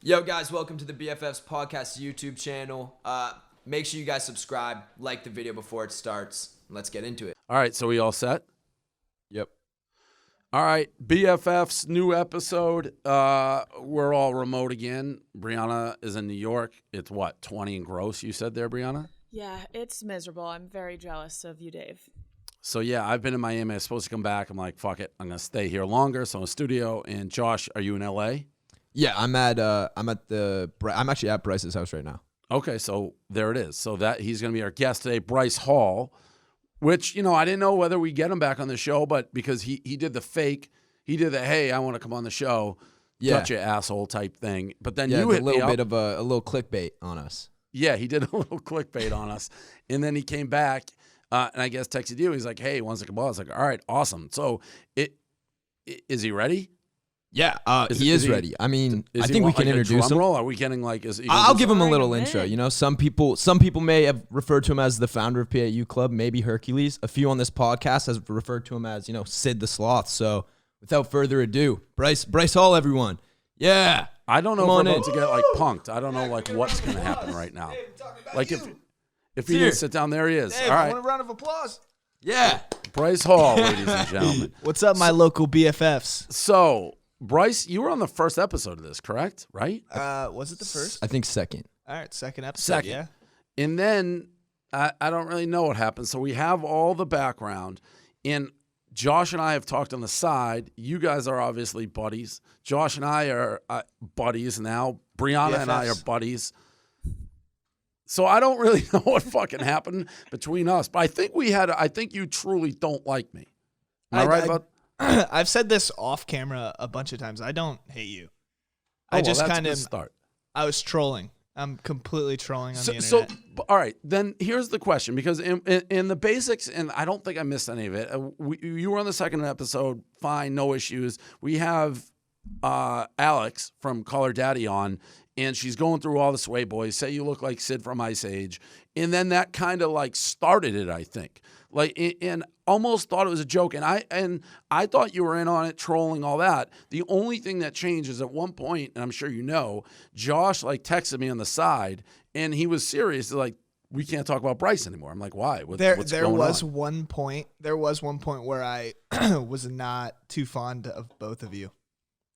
Yo, guys, welcome to the BFFs podcast YouTube channel. Make sure you guys subscribe, like the video before it starts. Let's get into it. All right, so we all set? Yep. All right, BFFs, new episode. We're all remote again. Brianna is in New York. It's what, 20 and gross, you said there, Brianna? Yeah, it's miserable. I'm very jealous of you, Dave. So, yeah, I've been in Miami. I was supposed to come back. I'm like, fuck it. I'm going to stay here longer. So, I'm in the studio. And, Josh, are you in L.A.? Yeah, I'm actually at Bryce's house right now. Okay, so there it is. So that he's going to be our guest today, Bryce Hall, which, you know, I didn't know whether we get him back on the show, but because he did the fake, he did the, hey, I want to come on the show, touch your asshole type thing. But then you hit a little bit of a little clickbait on us. Yeah, he did a little clickbait on us. And then he came back and I guess texted you. He's like, hey, he wants to come on. I was like, all right, awesome. So is he ready? Yeah, he is ready. I mean, I think we can introduce him. Are we getting like? I'll give him a little intro. You know, some people may have referred to him as the founder of PAU Club, maybe Hercules. A few on this podcast has referred to him as, you know, Sid the Sloth. So, without further ado, Bryce Hall, everyone. Yeah, I don't know if we're about to get like punked. I don't know like what's gonna happen right now. Like if he didn't sit down, there he is. Dave, all right, I want a round of applause. Yeah, Bryce Hall, ladies and gentlemen. What's up, my local BFFs? So. Bryce, you were on the first episode of this, correct? Right? Was it the first? I think second. All right, second episode. Second. Yeah. And then I don't really know what happened. So we have all the background. And Josh and I have talked on the side. You guys are obviously buddies. Josh and I are buddies now. Brianna and I are buddies. So I don't really know what fucking happened between us. But I think you truly don't like me. Am I right about I've said this off camera a bunch of times. I don't hate you. I just kind of start. I was trolling. I'm completely trolling on the internet. So, all right, then here's the question, because in the basics, and I don't think I missed any of it. You were on the second episode, fine, no issues. We have Alex from Call Her Daddy on, and she's going through all the Sway Boys, say you look like Sid from Ice Age, and then that kind of like started it, I think. Like, and almost thought it was a joke, and I thought you were in on it, trolling, all that. The only thing that changed is at one point, and I'm sure you know, Josh like texted me on the side, and he was serious, like, we can't talk about Bryce anymore. I'm like, why? There was one point where I was not too fond of both of you.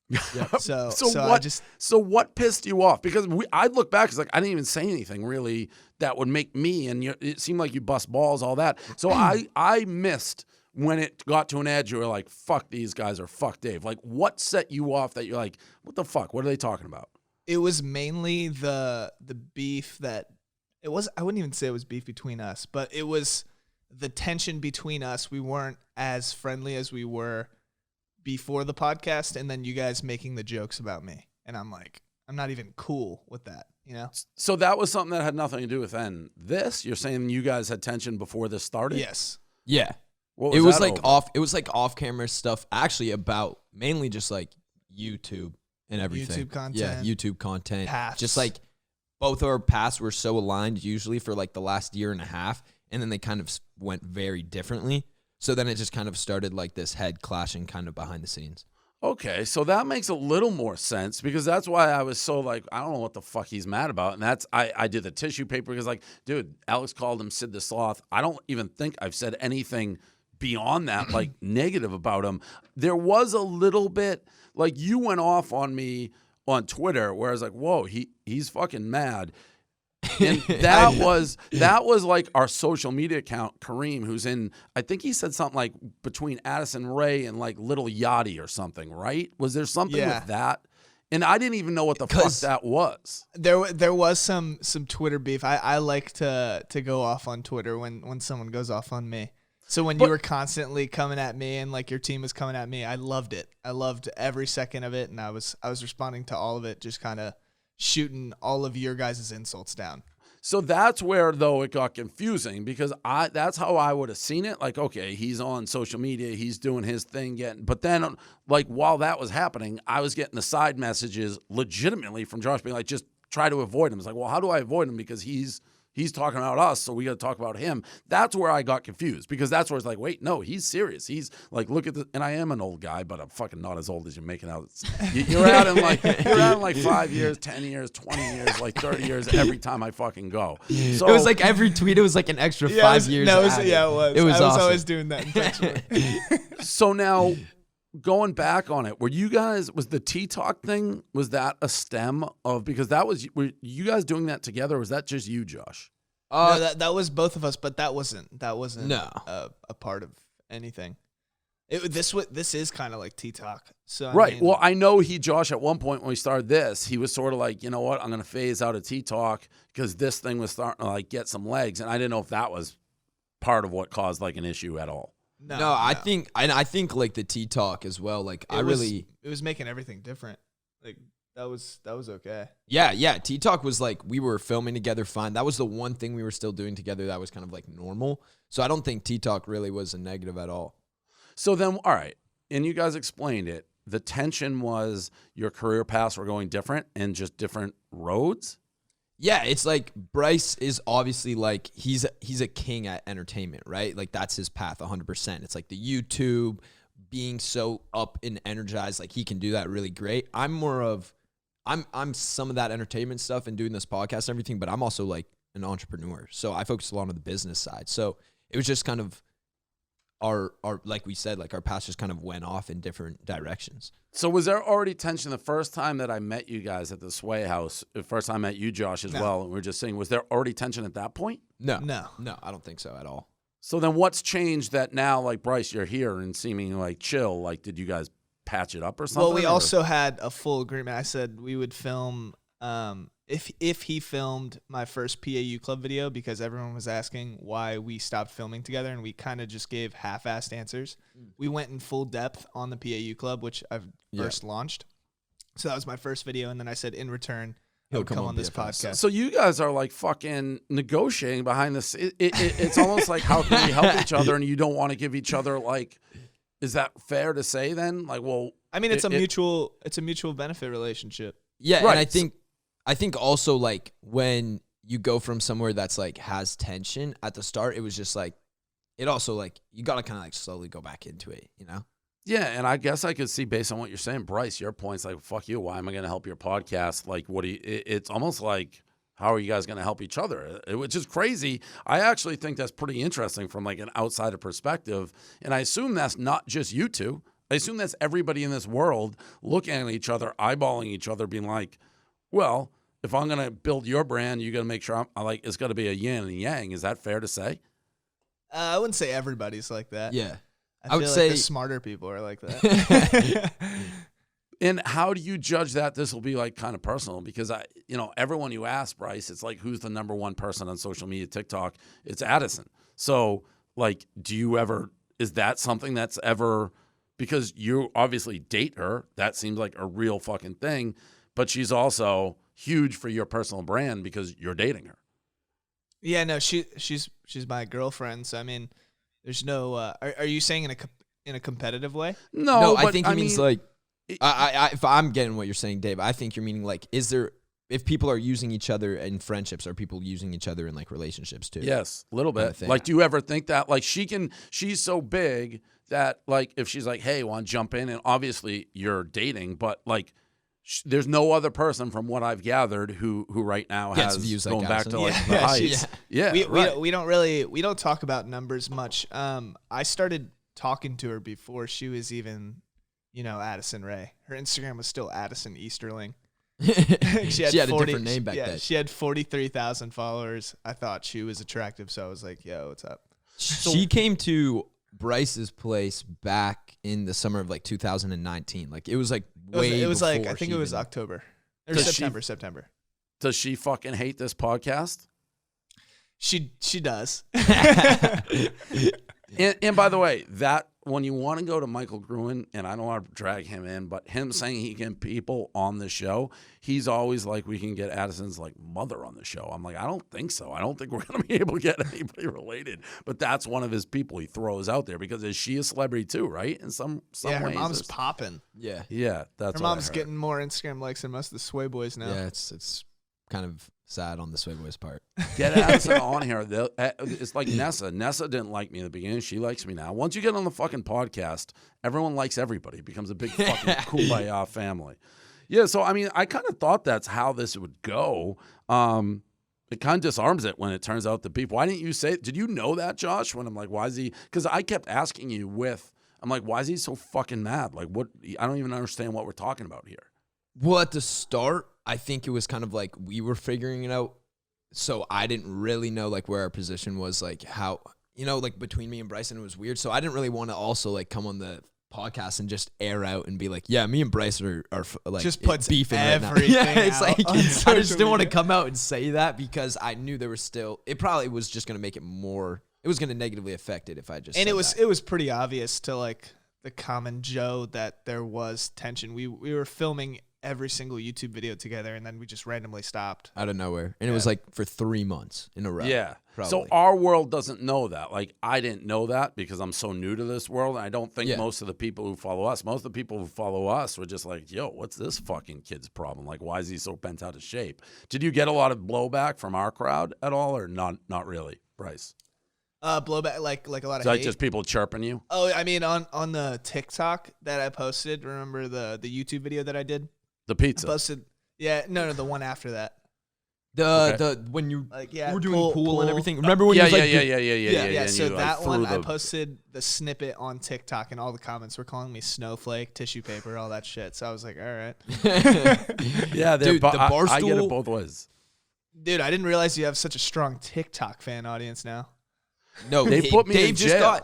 Yeah. So what pissed you off? Because I look back, it's like I didn't even say anything really that would make me, and it seemed like you bust balls, all that. So I missed when it got to an edge. You were like, "Fuck these guys," or "Fuck Dave." Like, what set you off that you're like, "What the fuck? What are they talking about?" It was mainly the beef that it was. I wouldn't even say it was beef between us, but it was the tension between us. We weren't as friendly as we were before the podcast, and then you guys making the jokes about me, and I'm like, I'm not even cool with that, you know. So that was something that had nothing to do with this. You're saying you guys had tension before this started? Yes. Yeah. It was like off camera stuff, actually, about mainly just like YouTube and everything. YouTube content. Yeah, YouTube content. Paths. Just like both our paths were so aligned usually for like the last year and a half, and then they kind of went very differently. So then it just kind of started like this head clashing kind of behind the scenes. Okay, so that makes a little more sense, because that's why I was so like, I don't know what the fuck he's mad about. And that's, I did the tissue paper because like, dude, Alex called him Sid the Sloth. I don't even think I've said anything beyond that, like negative about him. There was a little bit, like you went off on me on Twitter where I was like, whoa, he's fucking mad. And that was like our social media account, Kareem, who's in, I think he said something like between Addison Rae and like Little Yachty or something, right? Was there something with that? And I didn't even know what the fuck that was. There was some Twitter beef. I like to go off on Twitter when someone goes off on me. So when you were constantly coming at me and like your team was coming at me, I loved it. I loved every second of it, and I was responding to all of it, just kind of shooting all of your guys' insults down. So that's where, though, it got confusing, because that's how I would have seen it. Like, okay, he's on social media, he's doing his thing, but then, like, while that was happening, I was getting the side messages legitimately from Josh being like, just try to avoid him. It's like, well, how do I avoid him? Because he's he's talking about us, so we got to talk about him. That's where I got confused, because that's where it's like, wait, no, he's serious. He's like, look at the, and I am an old guy, but I'm fucking not as old as you're making out. You're out in like 5 years, 10 years, 20 years, like 30 years every time I fucking go. So it was like every tweet, it was like an extra 5 years. No, it added. was. It was I was awesome. always doing that intentionally. So now, going back on it, was the Tick-tock thing, was that a stem of, because were you guys doing that together, or was that just you, Josh? No, that was both of us, but that wasn't No. a part of anything. This is kind of like Tick-tock. So Right. I mean, Well, I know Josh, at one point when we started this, he was sort of like, you know what, I'm going to phase out of Tick-tock because this thing was starting to like get some legs, and I didn't know if that was part of what caused like an issue at all. No, I think like the Tick-tock as well. Like it was making everything different. Like that was okay. Yeah. Tick-tock was like, we were filming together fine. That was the one thing we were still doing together that was kind of like normal. So I don't think Tick-tock really was a negative at all. So then, all right, and you guys explained it. The tension was your career paths were going different and just different roads. Yeah, it's like Bryce is obviously like he's a king at entertainment, right? Like that's his path 100%. It's like the YouTube, being so up and energized, like he can do that really great. I'm more of I'm some of that entertainment stuff and doing this podcast and everything, but I'm also like an entrepreneur. So I focus a lot on the business side. So it was just kind of our like we said, like our paths just kind of went off in different directions. So was there already tension the first time that I met you guys at the Sway House? The first time I met you, Josh, as well, and we were just saying, was there already tension at that point? No, I don't think so at all. So then what's changed that now, like, Bryce, you're here and seeming like chill? Like, did you guys patch it up or something? Well, we also had a full agreement. I said we would film if he filmed my first PAU club video, because everyone was asking why we stopped filming together, and we kind of just gave half-assed answers. We went in full depth on the PAU club, which I've first launched. So that was my first video, and then I said in return, he'll come on this podcast. So you guys are like fucking negotiating behind this. It's almost like, how can we help each other, and you don't want to give each other, like, is that fair to say then? Like, well, I mean, it's a mutual benefit relationship. Yeah, right. And I think also like when you go from somewhere that's like has tension at the start, it was just like, it also like, you got to kind of like slowly go back into it, you know? Yeah, and I guess I could see, based on what you're saying, Bryce, your point's like, fuck you, why am I going to help your podcast? Like, it's almost like, how are you guys going to help each other? Which is crazy. I actually think that's pretty interesting from like an outsider perspective, and I assume that's not just you two. I assume that's everybody in this world looking at each other, eyeballing each other, being like, well, if I'm going to build your brand, you got to make sure I'm like, it's got to be a yin and yang. Is that fair to say? I wouldn't say everybody's like that. Yeah. I would feel say like the smarter people are like that. And how do you judge that? This will be like kind of personal, because everyone you ask, Bryce, it's like, who's the number one person on social media, TikTok? It's Addison. So like, is that something that's ever, because you obviously date her, that seems like a real fucking thing, but she's also huge for your personal brand because you're dating her. Yeah, no, she's my girlfriend. So I mean, there's no. Are you saying in a competitive way? No, I think he means like. If I'm getting what you're saying, Dave, I think you're meaning like, if people are using each other in friendships, are people using each other in like relationships too? Yes, a little bit. Like, do you ever think that like she's so big that like if she's like, hey, want to jump in, and obviously you're dating, but like there's no other person from what I've gathered who right now has views going like back to like Yeah. the heights. Yeah, We don't talk about numbers much. I started talking to her before she was even, Addison Ray. Her Instagram was still Addison Easterling. she had a different name back then. She had 43,000 followers. I thought she was attractive, so I was like, yo, what's up? She came to Bryce's place back in the summer of like 2019. Like it was like It was like, before I think it was October or September. Does she fucking hate this podcast? She does. And by the way, that when you want to go to Michael Gruen, and I don't want to drag him in, but him saying he can people on the show, he's always like, we can get Addison's like mother on the show. I'm like, I don't think so. I don't think we're going to be able to get anybody related. But that's one of his people he throws out there, because is she a celebrity too, right? In some yeah, her ways. mom's popping. Yeah. Yeah, that's her mom's getting more Instagram likes than most of the Sway boys now. Yeah, it's kind of sad on the Sway Boys part. Get Addison on here. It's like Nessa. Nessa didn't like me in the beginning. She likes me now. Once you get on the fucking podcast, everyone likes everybody. It becomes a big fucking kumbaya family. Yeah, so, I mean, I kind of thought that's how this would go. It kind of disarms it when it turns out the beef. Why didn't you say, did you know that, Josh? When I'm like, why is he, because I kept asking you I'm like, why is he so fucking mad? Like, what, I don't even understand what we're talking about here. Well, at the start, I think it was kind of like we were figuring it out. So I didn't really know like where our position was, like how, like between me and Bryson, it was weird. So I didn't really want to also like come on the podcast and just air out and be like, yeah, me and Bryce are like just puts beefing everything right now. Yeah, it's like I just didn't want to media. come out and say that because I knew there was still, it probably was just going to make it more, it was going to negatively affect it if I just And said it was pretty obvious to like the common Joe that there was tension. We were filming every single YouTube video together, and then we just randomly stopped. out of nowhere. And it was like for 3 months in a row. Yeah. probably. So our world doesn't know that. Like, I didn't know that because I'm so new to this world. And I don't think most of the people who follow us, most of the people who follow us were just like, yo, what's this fucking kid's problem? Like, why is he so bent out of shape? Did you get a lot of blowback from our crowd at all, or not really, Bryce? Blowback, like a lot of So hate. just people chirping you? Oh, I mean, on the TikTok that I posted, remember the YouTube video that I did? The I pizza. posted, no, the one after that. The when you Like, yeah, were doing pool- pool and pool. everything. Remember when Yeah. you was like, Yeah, and so you, like, that threw one, I the- posted the snippet on TikTok, and all the comments were calling me snowflake, tissue paper, all that shit. So I was like, all right. Yeah, Dude, the the I get it Barstool- both ways. Dude, I didn't realize you have such a strong TikTok fan audience now. no, They put me Dave in just jail.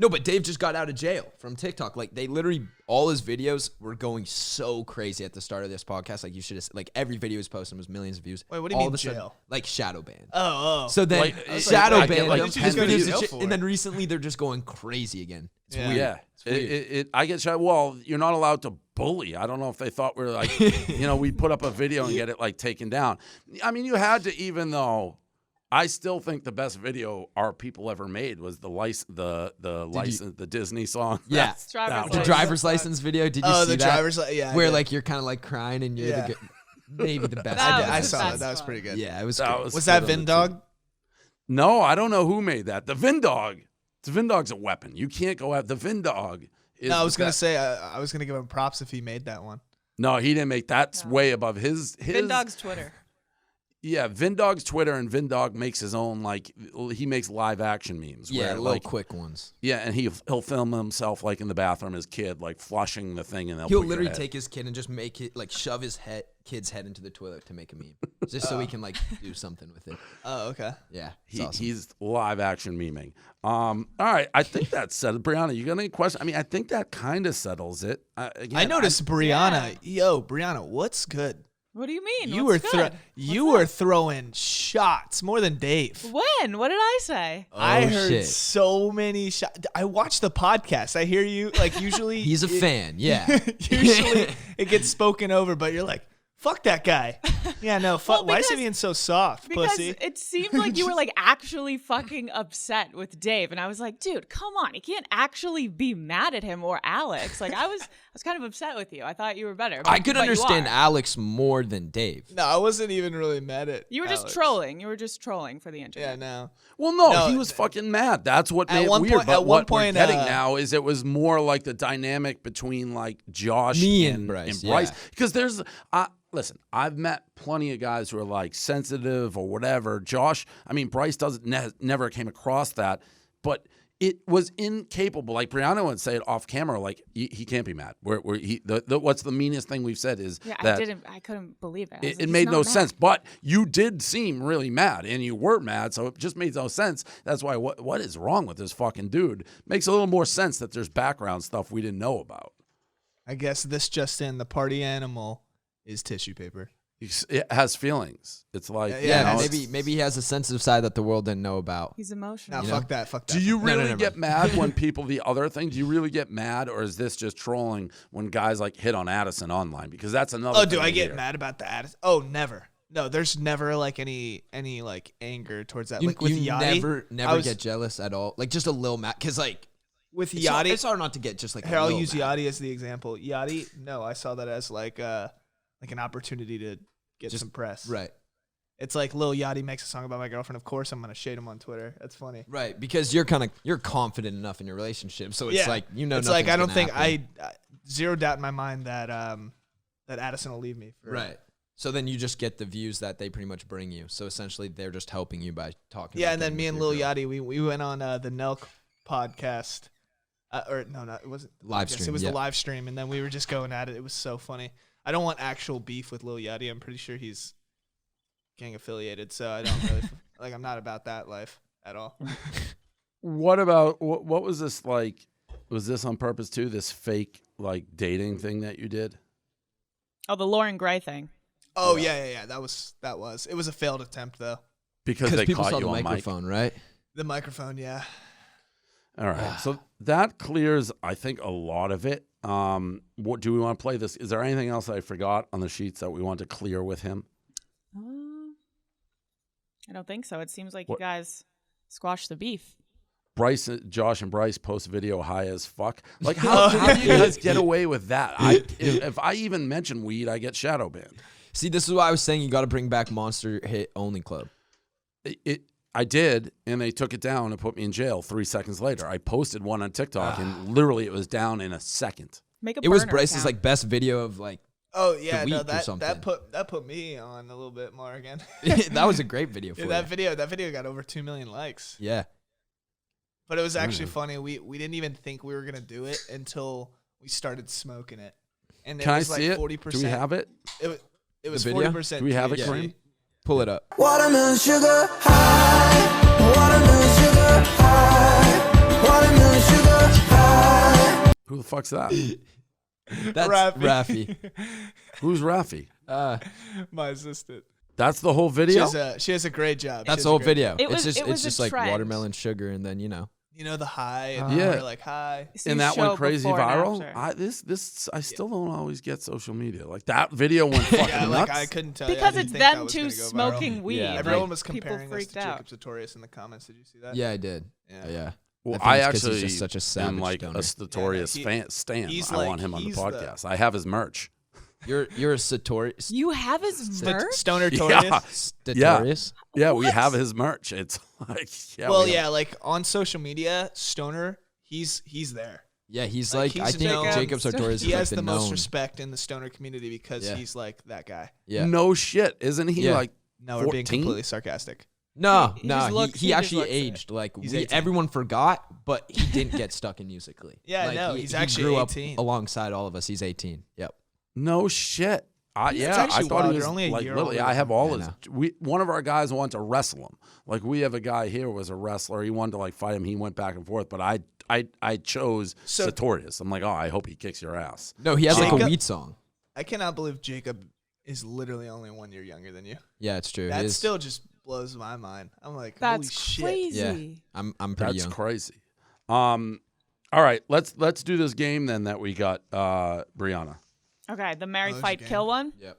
but Dave just got out of jail from TikTok. Like they literally, all his videos were going so crazy at the start of this podcast. Like you should have, like every video he was posting was millions of views. Wait, what do you All mean of a sudden, jail? like shadow ban. Oh. So then Like, I was shadow like, I get, ban like, him, 10 his videos videos and for shit, it. and then recently they're just going crazy again. It's Yeah. weird. Yeah. It's weird. I get shot. Well, you're not allowed to bully. I don't know if they thought we were like, we put up a video and get it like taken down. I mean, you had to, even though I still think the best video our people ever made was the Disney song. Yeah. That's- Driver's that The one. license. driver's license video. Did you Oh, see the that? driver's yeah. Where I did. like you're kind of like crying and you're Yeah. the maybe the best. That I was saw the that. best That was one. pretty good. Yeah, it was. That great. Was that good on the Vindog? team. No, I don't know who made that. The Vindog. The Vindog's a weapon. You can't go at the Vindog. No, I was gonna say I was gonna give him props if he made that one. No, he didn't make. That's way above his. Vindog's Twitter. Yeah, Vindog's Twitter, and Vindog makes his own, like, he makes live action memes. Yeah, where, little like, quick ones. yeah, and he'll film himself like in the bathroom, his kid like flushing the thing, and He'll put your literally head. take his kid and just make it like shove his kid's head into the toilet to make a meme, just so he can like do something with it. Oh, okay. Yeah, it's awesome. He's live action memeing. All right, I think that settled. Brianna, you got any questions? I mean, I think that kind of settles it. Again, I noticed Brianna. Yo, Brianna, what's good? What do you mean? You What's were good? you What's were up? throwing shots more than Dave. When? What did I say? I Oh, heard shit. so many shots. I watch the podcast. I hear you. Like usually, He's a fan. Yeah. usually it gets spoken over, but you're like, "Fuck that guy." Yeah, no. Fuck. Well, Why is he because- being so soft, Because pussy? it seemed like you were like actually fucking upset with Dave, and I was like, dude, come on, you can't actually be mad at him or Alex. Like I was kind of upset with you. I thought you were better. I could but you understand are. Alex more than Dave. No, I wasn't even really mad at. You were just Alex. trolling. You were just trolling for the internet. Yeah, no. Well, no, No, he was fucking mad. That's what at made it one weird. point- But at one what point, we're getting now is it was more like the dynamic between like Josh Me and Bryce, yeah. Because there's, listen, I've met plenty of guys who are like sensitive or whatever. Josh, I mean, Bryce doesn't never came across that, but it was incapable. Like Brianna would say it off camera, like he can't be mad. What's the meanest thing we've said is Yeah, that I couldn't believe it. I was like, it he's made not no mad. sense, but you did seem really mad, and you were mad, so it just made no sense. That's why what is wrong with this fucking dude? Makes a little more sense that there's background stuff we didn't know about. I guess this just in: the party animal is tissue paper. It has feelings. It's like, Yeah, you know, maybe he has a sensitive side that the world didn't know about. He's emotional. Now, You know? fuck that. Fuck that. Do you No, really never get mind. mad when people, the other thing, do you really get mad, or is this just trolling when guys like hit on Addison online? Because that's another Oh, do thing I we get hear. mad about the attitude? Oh, never. No, there's never like any like anger towards that. You, Like with you Yachty, never I was- get jealous at all. Like just a little mad, because like with it's hard, Yachty. it's hard not to get just like. Here, a I'll little use mad. Yachty as the example. Yachty, no, I saw that as like an opportunity to get Just- some press. Right. It's like Lil Yachty makes a song about my girlfriend. Of course, I'm gonna shade him on Twitter. That's funny. Right, because you're confident enough in your relationship, so it's like it's like I don't think I zero doubt in my mind that that Addison will leave me. Right. So then you just get the views that they pretty much bring you. So essentially, they're just helping you by talking. Yeah, and then me and Lil Yachty, we went on the Nelk podcast. Or no, it wasn't live stream. It was the live stream, and then we were just going at it. It was so funny. I don't want actual beef with Lil Yachty. I'm pretty sure he's gang affiliated, so I don't really like. I'm not about that life at all. What about what was this like? Was this on purpose too? This fake like dating thing that you did? Oh, the Lauren Gray thing. Oh yeah. That was. It was a failed attempt though. Because they people caught saw you the on microphone, mic. right? The microphone, yeah. All right, so that clears, I think, a lot of it. What do we want to play this? Is there anything else I forgot on the sheets that we want to clear with him? I don't think so. It seems like you guys squashed the beef. Josh and Bryce post video high as fuck. Like, how do you guys get away with that? If I even mention weed, I get shadow banned. See, this is why I was saying you got to bring back Monster Hit Only Club. I did, and they took it down and put me in jail 3 seconds later. I posted one on TikTok, and literally it was down in a second. It was Bryce's like best video of like. Oh yeah, no, that put me on a little bit more again. That was a great video for that video got over 2 million likes. Yeah, but it was actually funny. We didn't even think we were gonna do it until we started smoking it, and it Can was I see like it? 40%. Do we have it? It was video? 40%. Do we have it, THC. Kareem? pull it up. Watermelon sugar high, watermelon sugar high, watermelon sugar high. Who the fuck's that? That's Rafi. Who's Rafi? My assistant. That's the whole video? She has a great job. That's the whole video. It was It's just like trend. watermelon sugar, and then You know the high, and Yeah. we're like high. And that went crazy before and viral. after. I still don't always get social media. Like that video went fucking Yeah, nuts. I couldn't tell you. I because didn't it's think that them was two gonna go viral. smoking weed. Yeah, Everyone like, was people comparing us freaked to out. Jacob Sartorius in the comments. Did you see that? Yeah, I did. Yeah. Yeah. Well, think I it's 'cause he's actually just such a savage am like stoner. a Sartorius Yeah, stan. he's I like- want him on the he's podcast. I have his merch. You're a Sartorius. You have his merch? Stoner Yeah. Torius. Sartorius. Yeah, we have his merch. It's like Well, yeah, like on social media, Stoner, he's there. Yeah, he's Like, like I he's think known- Jacob Sartorius He is like has the the most known. respect in the Stoner community because Yeah. he's like that guy. Yeah. No shit. Isn't he Yeah. like No, we're being 14? completely sarcastic. No, He no, just looks- he he just actually looks it. aged. Like He's 18. everyone forgot, but he didn't get stuck in musically. Yeah, like, no, he he's actually grew 18. up alongside all of us. He's 18. Yep. No shit. I It's thought actually he wild. was You're only a like year literally. older I have than all me. his. One of our guys wanted to wrestle him. Like we have a guy here who was a wrestler. He wanted to like fight him. He went back and forth, but I chose So- Sartorius. I'm like, oh, I hope he kicks your ass. No, he has like a Jacob- weed song. I cannot believe Jacob is literally only 1 year younger than you. Yeah, it's true. He That is- still just blows my mind. I'm like, That's holy shit. crazy. Yeah, I'm pretty That's young. crazy. All right, let's do this game then that we got, Brianna. Okay, the Marry, Oh, Fight, it's a Kill one? Yep.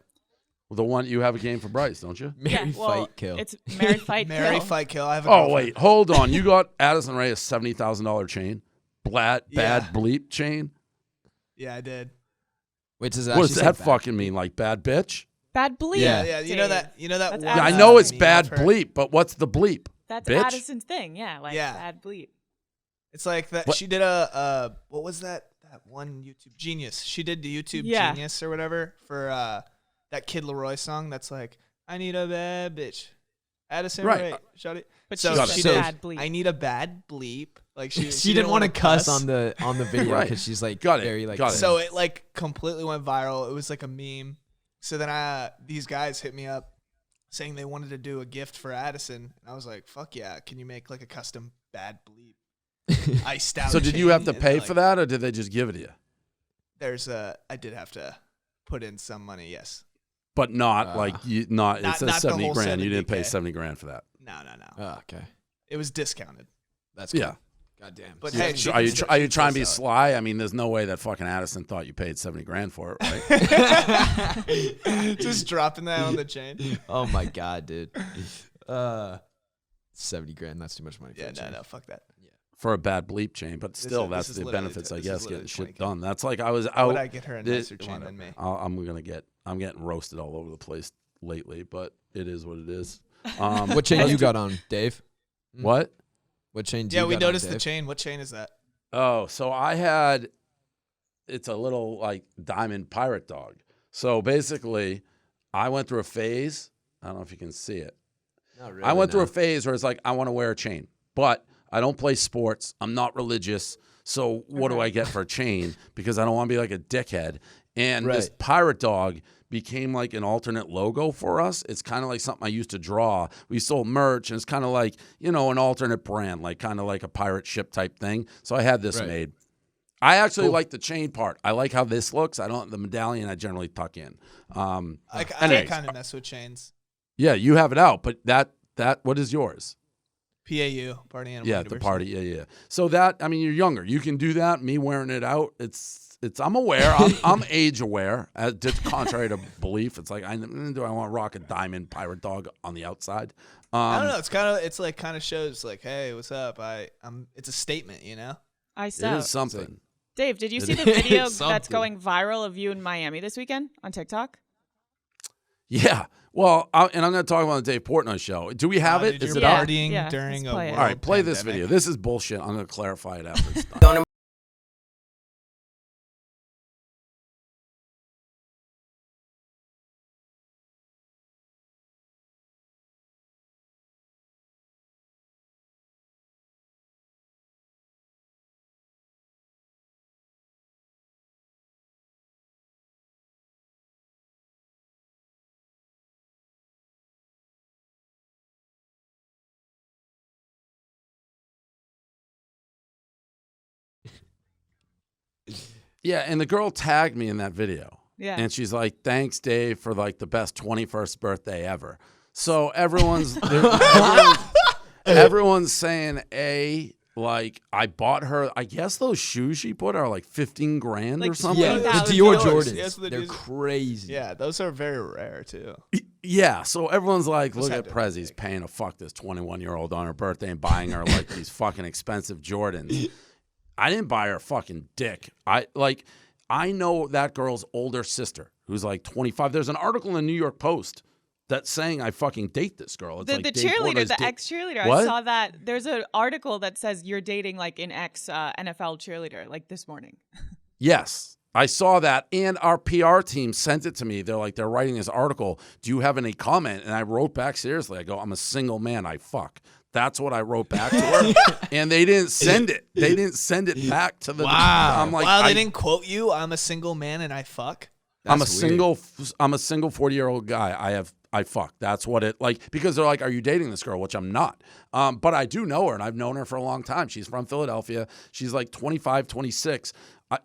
The one you have a game for Bryce, don't you? Marry, well, fight, kill. It's Marry, Fight, Marry, Kill. fight, kill. I have a Oh girlfriend. wait, hold on. You got Addison Ray a $70,000 chain, bad Yeah. bleep chain. Yeah, I did. Wait, does What that does that fucking mean? Like bad bitch? Bad bleep. Yeah. Yeah, you know that. You know that. That's one, Yeah, I Addison. know it's meme bad of her? bleep, but what's the bleep? That's Bitch? Addison's thing. Yeah, like Yeah. bad bleep. It's like that. What? She did a what was that? That one YouTube Genius. She did the YouTube Yeah. Genius or whatever for that Kid Leroy song. That's like, I need a bad bitch. Addison Right. Rae, shut it. But So she Got said it. So- bad bleep. I need a bad bleep. Like She didn't want to cuss on the video Right. because she's like Got it, very like. got it. So it like completely went viral. It was like a meme. So then these guys hit me up saying they wanted to do a gift for Addison. And I was like, fuck yeah. Can you make like a custom bad bleep? Iced out. So did you have to chain? pay And, for like, that, or did they just give it to you? I did have to put in some money. Yes. But not Ah. like you not. It Not- says not the 70 whole grand. You didn't pay 70K. 70 grand for that. No. Oh, okay. It was discounted. That's good. Yeah. God damn. But Yeah. hey, she Are can you still- are you she can trying to be still sly? I mean, there's no way that fucking Addison thought you paid 70 grand for it, right? Just dropping that on the chain. Oh my god, dude. 70 grand. That's too much money. For Yeah, a chain. no, fuck that. For a bad bleep chain, but still, is- that's this the is literally benefits, t- I this guess, is getting literally shit 20K. done. That's like I was How out. would I get her a nicer chain whatever. than me? I'm getting roasted all over the place lately, but it is what it is. What chain you got on, Dave? What? What chain do Yeah, you we got on, noticed the Dave? chain. What chain is that? Oh, so it's a little like diamond pirate dog. So basically, I went through a phase. I don't know if you can see it. Not really, I went through no. a phase where it's like, I want to wear a chain, but I don't play sports. I'm not religious. So what do I get for a chain? Because I don't want to be like a dickhead. And this Right. pirate dog became like an alternate logo for us. It's kind of like something I used to draw. We sold merch, and it's kind of like, an alternate brand, like kind of like a pirate ship type thing. So I had this Right. made. I actually like the chain part. I like how this looks. I don't the medallion I generally tuck in. I anyways. kind of mess with chains. Yeah, you have it out, but that what is yours? PAU, Party Animal Yeah, University. the party. Yeah. So that, I mean, you're younger. You can do that. Me wearing it out, I'm aware. I'm age aware. Contrary to belief, it's like, do I want to rock a diamond pirate dog on the outside? I don't know. It's kind of shows like, hey, what's up? It's a statement, you know. I It saw. is something. Dave, did you It see is the video that's something. going viral of you in Miami this weekend on TikTok? Yeah. Well, and I'm going to talk about the Dave Portnoy show. Do we have it? Dude, Is you're it up? partying Yeah, during let's a play it. world All right, play this pandemic. video. This is bullshit. I'm going to clarify it after it's done. Yeah, and the girl tagged me in that video. Yeah. And she's like, "Thanks, Dave, for like the best 21st birthday ever." So everyone's saying, like, I bought her, I guess those shoes she put are like 15 grand or Like, something. Yeah, the $15,000. Dior Yes, Jordans. the They're Dior- crazy. Yeah, those are very rare too. Yeah, so everyone's like, Those look had at to be Prezzi's big. paying to fuck this 21-year-old on her birthday and buying her like these fucking expensive Jordans. I didn't buy her fucking dick. I know that girl's older sister who's like 25. There's an article in the New York Post that's saying I fucking date this girl. It's The like Dave cheerleader, Portnoy's the ex-cheerleader. What? I saw that. There's an article that says you're dating like an ex-NFL cheerleader, like this morning. Yes, I saw that, and our PR team sent it to me. They're writing this article. Do you have any comment? And I wrote back seriously. I go, I'm a single man. I fuck. That's what I wrote back to her, and they didn't send it. They didn't send it back to the. Wow. I'm like, wow, they didn't quote you. I'm a single man and I fuck. I'm a That's weird. I'm a single 40-year-old guy. I fuck. That's what it like, because they're like, are you dating this girl? Which I'm not. But I do know her, and I've known her for a long time. She's from Philadelphia. She's like 25, 26.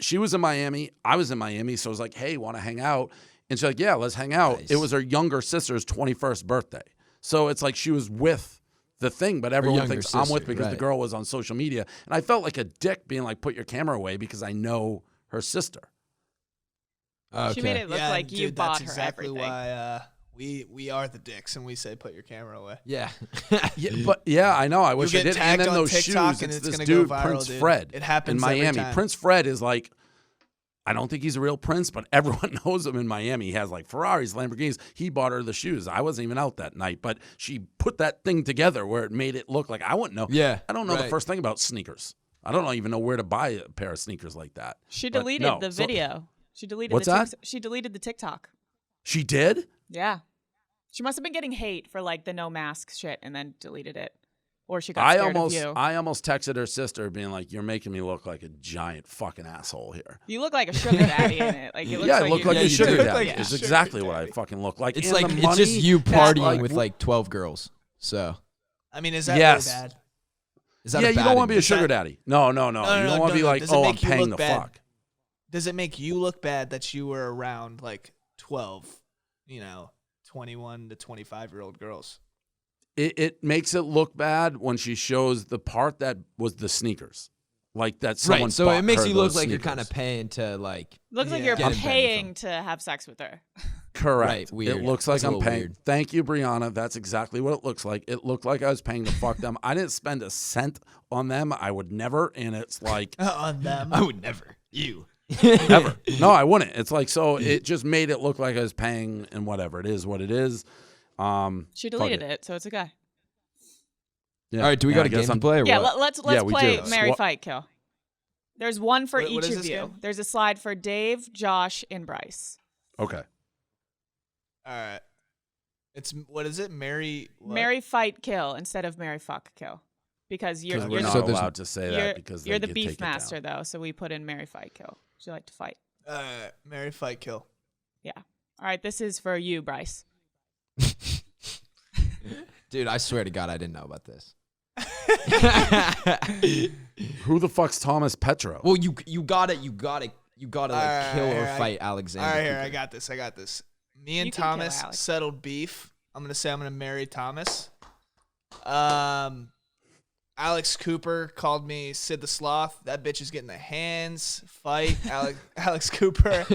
She was in Miami. I was in Miami. So I was like, hey, want to hang out? And she's like, yeah, let's hang out. Nice. It was her younger sister's 21st birthday. So it's like she was with the thing, but everyone younger thinks I'm with sister, because the right. girl was on social media. And I felt like a dick being like, put your camera away, because I know her sister. Okay. She made it look like you dude, bought that's her exactly everything. why we are the dicks and we say put your camera away. Yeah. Yeah, but yeah, I know. I wish I get did. And tagged then on those TikTok shoes. and It's it's this gonna go dude, viral, Prince dude. Fred, It happens in every Miami. time. Prince Fred is like, I don't think he's a real prince, but everyone knows him in Miami. He has like Ferraris, Lamborghinis. He bought her the shoes. I wasn't even out that night, but she put that thing together where it made it look like I wouldn't know. Yeah, I don't know the right. first thing about sneakers. I don't even know where to buy a pair of sneakers like that. She But deleted no, the so- video. She deleted What's the that? She deleted the TikTok. She did? Yeah. She must have been getting hate for like the no mask shit and then deleted it. Or she got I scared almost of you. I almost texted her sister being like, you're making me look like a giant fucking asshole here. You look like a sugar daddy in it. Like it looks Yeah, I like look you- like Yeah, a you sugar do. daddy. Like a It's sugar exactly what I daddy. fucking look like. It's And like the it's money just you that, partying like, with like 12 girls. So I mean, is that Yes. really bad? is that yeah, a you bad don't want to be a image? sugar daddy. No. You don't want to be like, Does it oh, I'm make you paying look the bad? fuck. Does it make you look bad that you were around like 12, 21 to 25-year-old girls? It makes it look bad when she shows the part that was the sneakers. Like that someone Right. So bought it makes her you look those like you're sneakers. kind of paying to like. Looks like Yeah. you're Get in bed with paying them. to have sex with her. Correct. Right, weird. It looks like That's a I'm little paying. weird. Thank you, Brianna. That's exactly what it looks like. It looked like I was paying to fuck them. I didn't spend a cent on them. I would never. And it's like, On them. I would never. You. Ever. No, I wouldn't. It's like, so it just made it look like I was paying and whatever. It is what it is. She deleted it, so it's a guy. Yeah. All right, do we got a game to play or Yeah, what? let's Yeah, we play do. Marry, Fight, Kill. There's one for What each is of this you. game? There's a slide for Dave, Josh, and Bryce. Okay. All right. It's what is it? Marry. What? Marry, Fight, Kill instead of Marry, Fuck, Kill. Because you're Because we're not So there's- allowed to say that because you're they the could take beef it down. master though, so we put in Marry, Fight, Kill. Would you like to fight? Marry, fight, kill. Yeah. All right, this is for you, Bryce. Dude, I swear to God, I didn't know about this. Who the fuck's Thomas Petro? Well, you gotta like kill or Alright, fight Alexander. All right, here, Cooper. I got this. Me and You can kill Thomas Alex. settled beef. I'm gonna marry Thomas. Alex Cooper called me Sid the Sloth. That bitch is getting the hands fight. Alex Cooper,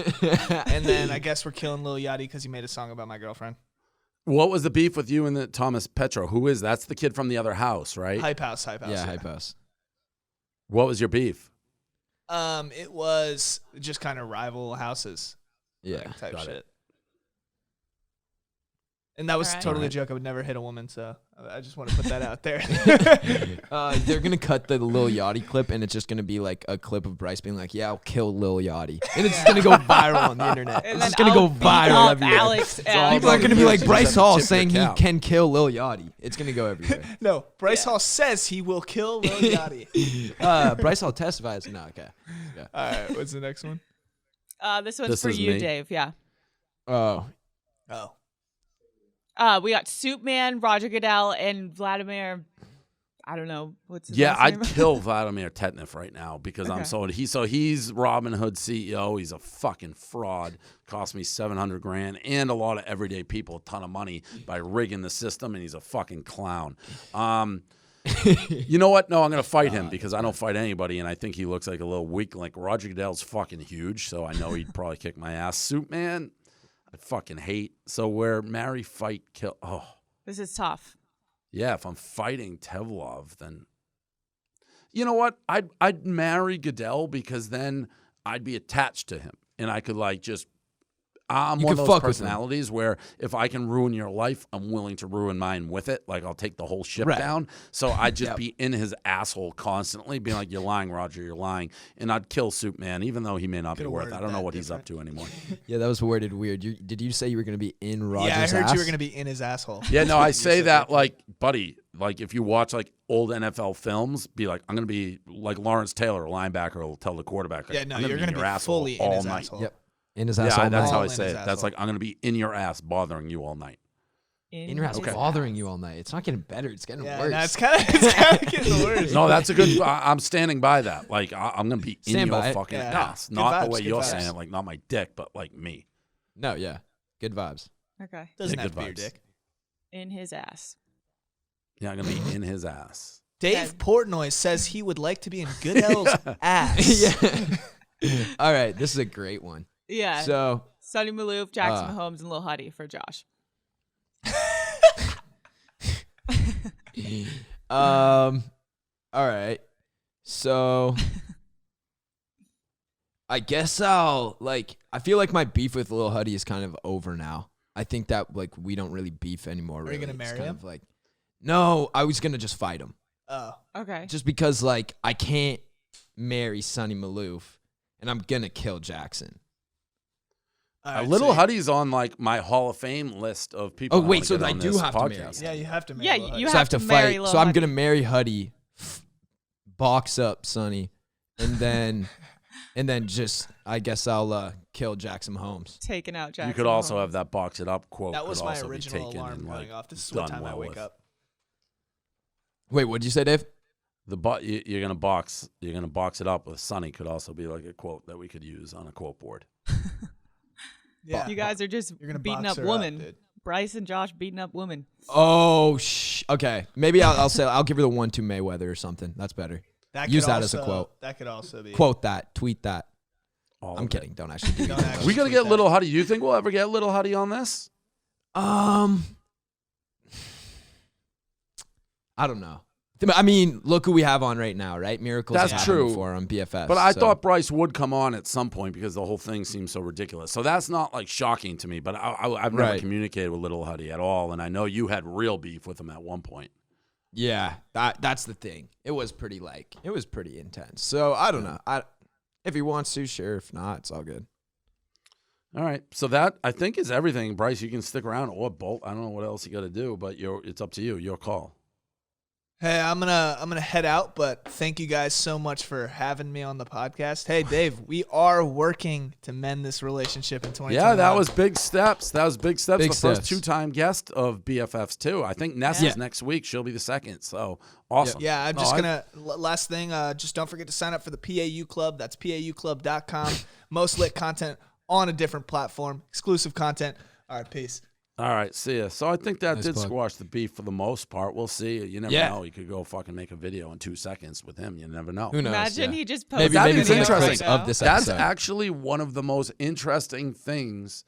and then I guess we're killing Lil Yachty because he made a song about my girlfriend. What was the beef with you and the Thomas Petro? Who is that's the kid from the other house, right? Hype house. Yeah, hype house. What was your beef? It was just kind of rival houses. Yeah, like, type got it. shit. And that was Alright. totally a joke. I would never hit a woman, so I just want to put that out there. they're gonna cut the Lil Yachty clip, and it's just gonna be like a clip of Bryce being like, "Yeah, I'll kill Lil Yachty," and it's just gonna go viral on the internet. And It's then just gonna I'll go beat viral up everywhere. Alex. People are gonna be like Bryce Hall saying he cow. can kill Lil Yachty. It's gonna go everywhere. No, Bryce Hall says he will kill Lil Yachty. Bryce Hall testifies. No, okay. Yeah. All right, what's the next one? This one's This for is you, me. Dave. Yeah. Oh, We got Soup Man, Roger Goodell, and Vladimir. I don't know what's his Yeah, last I'd name? kill Vladimir Tetnev right now because I'm Okay. so he's Robin Hood CEO. He's a fucking fraud. Cost me $700,000 and a lot of everyday people a ton of money by rigging the system, and he's a fucking clown. You know what? No, I'm gonna fight him because I don't fight anybody, and I think he looks like a little weak. Like Roger Goodell's fucking huge, so I know he'd probably kick my ass. Soup Man, I fucking hate. So we're marry, fight, kill. Oh. This is tough. Yeah, if I'm fighting Tevlov, then you know what? I'd marry Goodell because then I'd be attached to him, and I could like just. I'm You one of could those fuck with him. personalities where if I can ruin your life, I'm willing to ruin mine with it. Like I'll take the whole ship Right. down. So I'd just Yep. be in his asshole constantly, being like, "You're lying, Roger. You're lying," and I'd kill Soup Man, even though he may not be Could've worth. worded I don't know that what he's up different. to anymore. yeah, that was worded weird. Did you say you were gonna be in Roger's Yeah, I heard ass? you were gonna be in his asshole. Yeah, no, I say said that that. like, buddy, like if you watch like old NFL films, be like, I'm gonna be like Lawrence Taylor, a linebacker, will tell the quarterback, like, Yeah, no, I'm you're in gonna your be asshole fully in all his night. asshole. Yep. In his ass all Yeah, that's night. how I All in say his it. That's asshole. like I'm gonna be in your ass, bothering you all night. In your ass, his bothering you all night. It's not getting better. It's getting Yeah, worse. that's kind of getting worse. No, that's a good. I'm standing by that. Like I'm gonna be in Stand your by it. fucking Yeah. ass, Good not the vibes, way good you're vibes. saying it, like not my dick, but like me. No, yeah. Good vibes. Okay. Doesn't Yeah, have to good be your vibes. dick. In his ass. Yeah, I'm gonna be in his ass. Dave Portnoy says he would like to be in Goodell's ass. Yeah. All right, this is a great one. Yeah. So, Sonny Malouf, Jackson Mahomes, and Lil Huddy for Josh. all right. So, I guess I feel like my beef with Lil Huddy is kind of over now. I think that like we don't really beef anymore. Are you really. gonna It's marry kind him? of like, no, I was gonna just fight him. Oh. Okay. Just because like I can't marry Sonny Malouf, and I'm gonna kill Jackson. All right, Little so Huddy's on like my Hall of Fame list of people. Oh, I wait, wanna so get I on do this have to marry podcast. Yeah, you have to marry Yeah, Lil Huddy. you So I have to to marry fight. Lil So I'm Huddy. gonna marry Huddy, box up Sonny, and then just I guess I'll kill Jackson Mahomes. Taking out Jackson. You could also Mahomes. have that box it up quote. That was could my also be original taken alarm and, going like, off. This is what done time I well wake with. up. Wait, what did you say, Dave? You're gonna box it up with Sonny could also be like a quote that we could use on a quote board. Yeah. You guys are just You're gonna beating box up her women. dude. Bryce and Josh beating up women. Oh, okay. Maybe I'll say I'll give her the 1-2 Mayweather or something. That's better. Use could that as a also- quote. That could also be. Quote that. Tweet that. All I'm of it. kidding. Don't actually do Don't that. actually We gotta tweet get that. Little Huddy. Do you think we'll ever get Little Huddy on this? I don't know. I mean, look who we have on right now, right? Miracles. That's happened true. Before on BFFs. But I so. thought Bryce would come on at some point because the whole thing seems so ridiculous. So that's not like shocking to me. But I've never Right. communicated with Little Huddy at all, and I know you had real beef with him at one point. Yeah, that's the thing. It was pretty intense. So I don't know. If he wants to, sure. If not, it's all good. All right, so that I think is everything. Bryce, you can stick around or bolt. I don't know what else you got to do, but it's up to you. Your call. Hey, I'm gonna head out, but thank you guys so much for having me on the podcast. Hey, Dave, we are working to mend this relationship in 2021. Yeah, that was big steps. Big Big the first steps. 2-time guest of BFFs too. I think Ness is next week. She'll be the second. So awesome. Yeah, I'm just last thing, just don't forget to sign up for the PAU Club. That's PAUclub.com. Most lit content on a different platform, exclusive content. All right, peace. All right, see ya. So I think that Nice did plug. squash the beef for the most part. We'll see. You never Yeah. know. You could go fucking make a video in 2 seconds with him. You never know. Who knows? Imagine yeah. he just posted Maybe That is some interesting. clips of this That's episode. actually one of the most interesting things,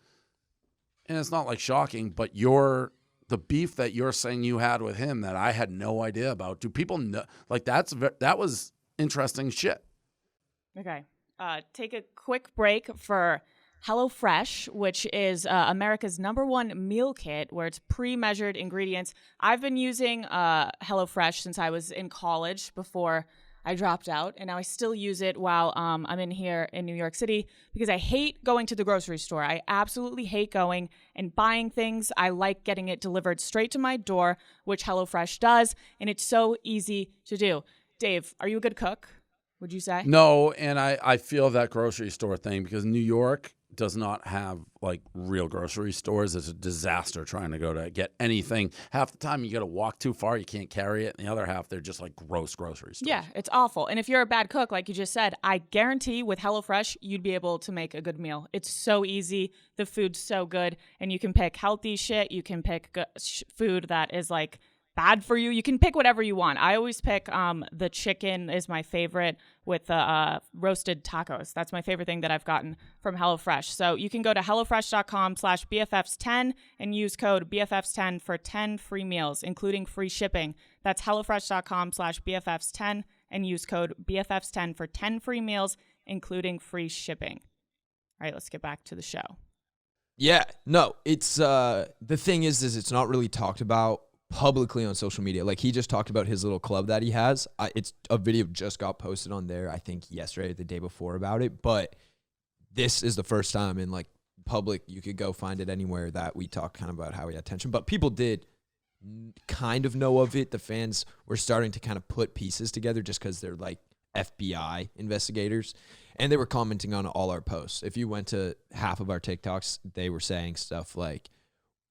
and it's not like shocking, but the beef that you're saying you had with him that I had no idea about. Do people know? Like that was interesting shit. Okay. Take a quick break for HelloFresh, which is America's #1 meal kit where it's pre-measured ingredients. I've been using HelloFresh since I was in college before I dropped out, and now I still use it while I'm in here in New York City because I hate going to the grocery store. I absolutely hate going and buying things. I like getting it delivered straight to my door, which HelloFresh does, and it's so easy to do. Dave, are you a good cook, would you say? No, and I feel that grocery store thing because New York does not have like real grocery stores. It's a disaster trying to go to get anything. Half the time you got to walk too far, you can't carry it. And the other half, they're just like gross grocery stores. Yeah, it's awful. And if you're a bad cook, like you just said, I guarantee with HelloFresh, you'd be able to make a good meal. It's so easy. The food's so good. And you can pick healthy shit. You can pick food that is like bad for you. You can pick whatever you want. I always pick the chicken is my favorite with the roasted tacos. That's my favorite thing that I've gotten from HelloFresh. So you can go to HelloFresh.com/BFFs10 and use code BFFs10 for 10 free meals, including free shipping. That's HelloFresh.com/BFFs10 and use code BFFs10 for 10 free meals, including free shipping. All right, let's get back to the show. Yeah, no, it's the thing is it's not really talked about publicly on social media. Like he just talked about his little club that he has. It's a video just got posted on there, I think yesterday or the day before about it. But this is the first time in like public. You could go find it anywhere that we talked kind of about how he had tension. But people did kind of know of it. The fans were starting to kind of put pieces together just because they're like FBI investigators. And they were commenting on all our posts. If you went to half of our TikToks, they were saying stuff like,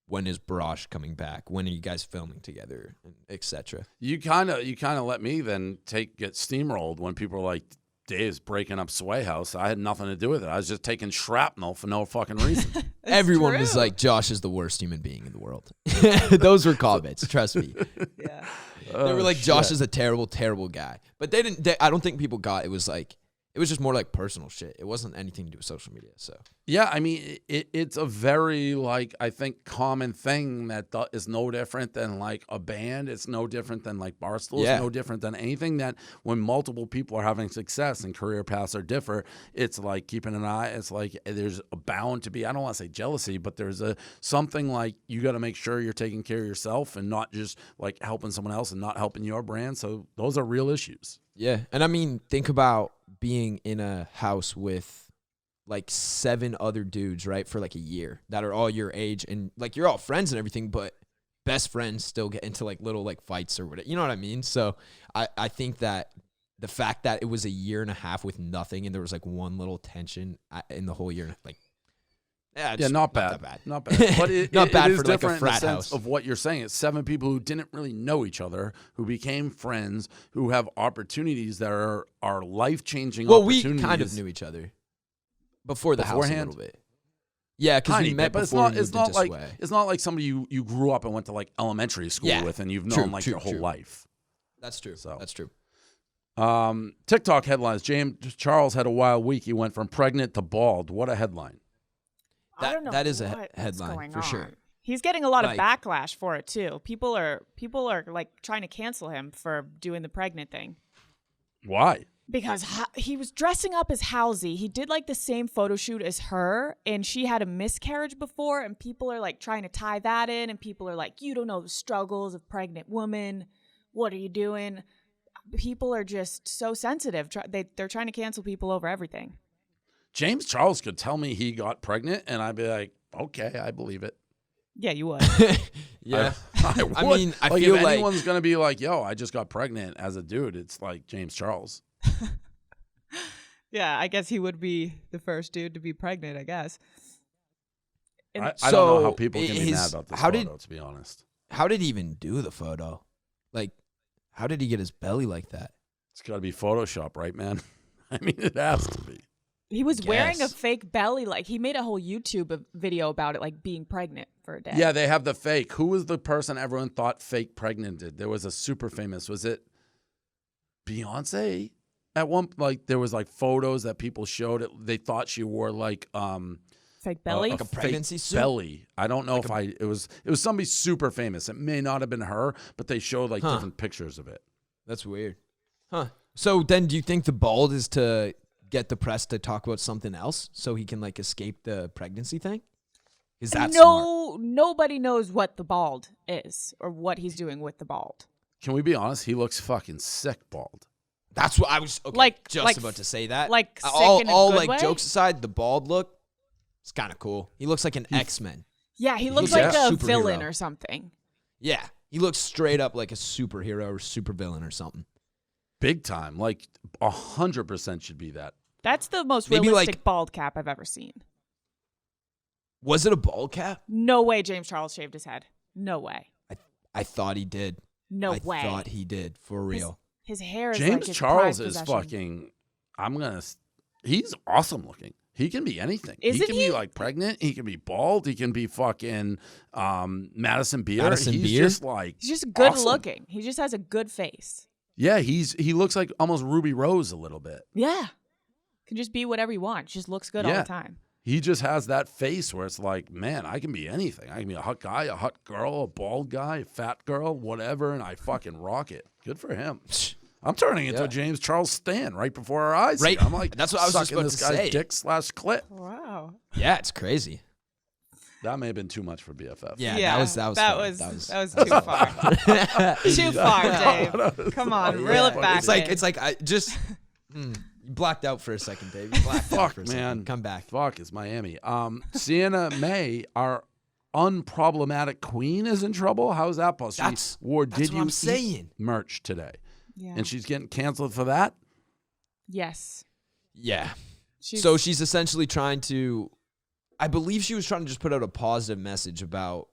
when is Barash coming back? When are you guys filming together, etc. You kind of let me then get steamrolled when people are like, Dave's breaking up Sway House. I had nothing to do with it. I was just taking shrapnel for no fucking reason. Everyone was true. like, Josh is the worst human being in the world. Those were comments, trust me. Yeah. They were like, Josh is a terrible, terrible guy. But I don't think people got it was like, it was just more like personal shit. It wasn't anything to do with social media. So Yeah, I mean, it's a very, like, I think common thing that is no different than, like, a band. It's no different than, like, Barstool. Yeah. It's no different than anything that when multiple people are having success and career paths are different, it's like keeping an eye. It's like there's bound to be, I don't want to say jealousy, but there's something like you got to make sure you're taking care of yourself and not just, like, helping someone else and not helping your brand. So those are real issues. yeah. And I mean, think about being in a house with like 7 other dudes, right, for like a year that are all your age and like you're all friends and everything, but best friends still get into like little like fights or whatever. You know what I mean? So I think that the fact that it was a year and a half with nothing and there was like one little tension in the whole year, like, Yeah, not bad. that bad. Not bad. But Not bad is for, like, a different frat in the sense house. of what you're saying. It's 7 people who didn't really know each other, who became friends, who have opportunities that are life-changing Well, we opportunities. kind of knew each other before the house a Beforehand? little bit. Yeah, because Tiny we met bit, but before we it's moved not into like Sway. it's not like somebody you grew up and went to like elementary school Yeah, with and you've true, known like true, your whole true. life. That's true. So. That's true. TikTok headlines. James Charles had a wild week. He went from pregnant to bald. What a headline. I don't know That is a what's headline going for sure. on. He's getting a lot of Like- backlash for it too. People are like trying to cancel him for doing the pregnant thing. Why? Because he was dressing up as Halsey. He did like the same photo shoot as her, and she had a miscarriage before, and people are like trying to tie that in, and people are like, you don't know the struggles of pregnant women. What are you doing? People are just so sensitive. They're trying to cancel people over everything. James Charles could tell me he got pregnant, and I'd be like, okay, I believe it. Yeah, you would. Yeah. I would. I mean, I like, feel if like- anyone's gonna be like, yo, I just got pregnant as a dude, it's like James Charles. Yeah, I guess he would be the first dude to be pregnant, I guess. And I don't know how So, people can be his- mad about this how photo, did- to be honest. How did he even do the photo? Like, how did he get his belly like that? It's got to be Photoshop, right, man? I mean, it has to be. he was wearing a guess. fake belly. Like, he made a whole YouTube video about it, like being pregnant for a day. Yeah, they have the fake. Who was the person everyone thought fake pregnanted? There was a super famous. Was it Beyonce? At one, like, there was like photos that people showed it. They thought she wore like Fake belly. Like a fake pregnancy suit? belly. I don't know if it was somebody super famous. It may not have been her, but they showed like different pictures of it. That's weird. Huh. So then do you think the bald is to get the press to talk about something else so he can like escape the pregnancy thing? Is that smart? Nobody knows what the bald is or what he's doing with the bald. Can we be honest? He looks fucking sick bald. That's what I was just Like- about to say that. like sick all in a all good like way? jokes aside, the bald look, it's kind of cool. He looks like an X-Men. Yeah, he looks looks like like a a superhero. villain or something. Yeah. He looks straight up like a superhero or supervillain or something. Big time. Like 100% should be that. That's the most Maybe, realistic like- bald cap I've ever seen. Was it a bald cap? No way James Charles shaved his head. No way. I thought he did. No I way. thought he did, for real. His hair is James like his Charles prized is possession. fucking. He's awesome looking. He can be anything. He Isn't can he? be like pregnant. He can be bald. He can be fucking Madison Beer. Madison He's Beer? just like He's just good awesome. looking. He just has a good face. Yeah, he looks like almost Ruby Rose a little bit. Yeah. Can just be whatever you want. Just looks good all Yeah. the time. He just has that face where it's like, man, I can be anything. I can be a hot guy, a hot girl, a bald guy, a fat girl, whatever, and I fucking rock it. Good for him. I'm turning into Yeah. a James Charles stan right before our eyes. Right. here. I'm like, That's what I was just sucking about this to guy's say. dick /clit. Wow. Yeah, it's crazy. That may have been too much for BFF. Yeah, Yeah, that was that fun. was too far. Too far, Dave. Come on, reel it back. It's like Dave. it's like I just you blacked out for a second, Dave. You blacked out Fuck, for a second. man. Come back. Fuck, it's Miami. Sienna May, our unproblematic queen, is in trouble. How's that possible? That's- She wore that's Did what You I'm Eat saying. merch today. Yeah. And she's getting canceled for that? Yes. Yeah. She's, So she's essentially trying to, I believe she was trying to just put out a positive message about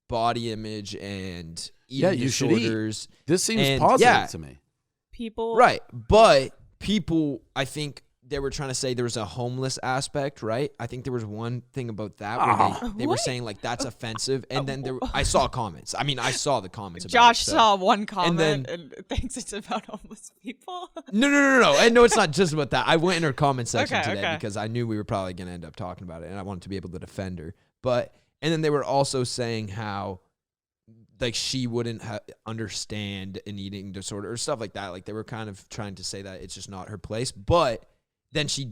body image and eating Yeah, you should eat. disorders. This seems And, positive yeah. to me. people. Right. But people, I think they were trying to say there was a homeless aspect, right? I think there was one thing about that where they were What? saying like that's offensive. And then I saw comments. I mean, I saw the comments. About Josh it, so. saw one comment then- and thinks it's about homeless people. No. And no, it's not just about that. I went in her comment section Okay, today okay. because I knew we were probably going to end up talking about it, and I wanted to be able to defend her. And then they were also saying how, like, she wouldn't understand an eating disorder or stuff like that. Like, they were kind of trying to say that it's just not her place. But then she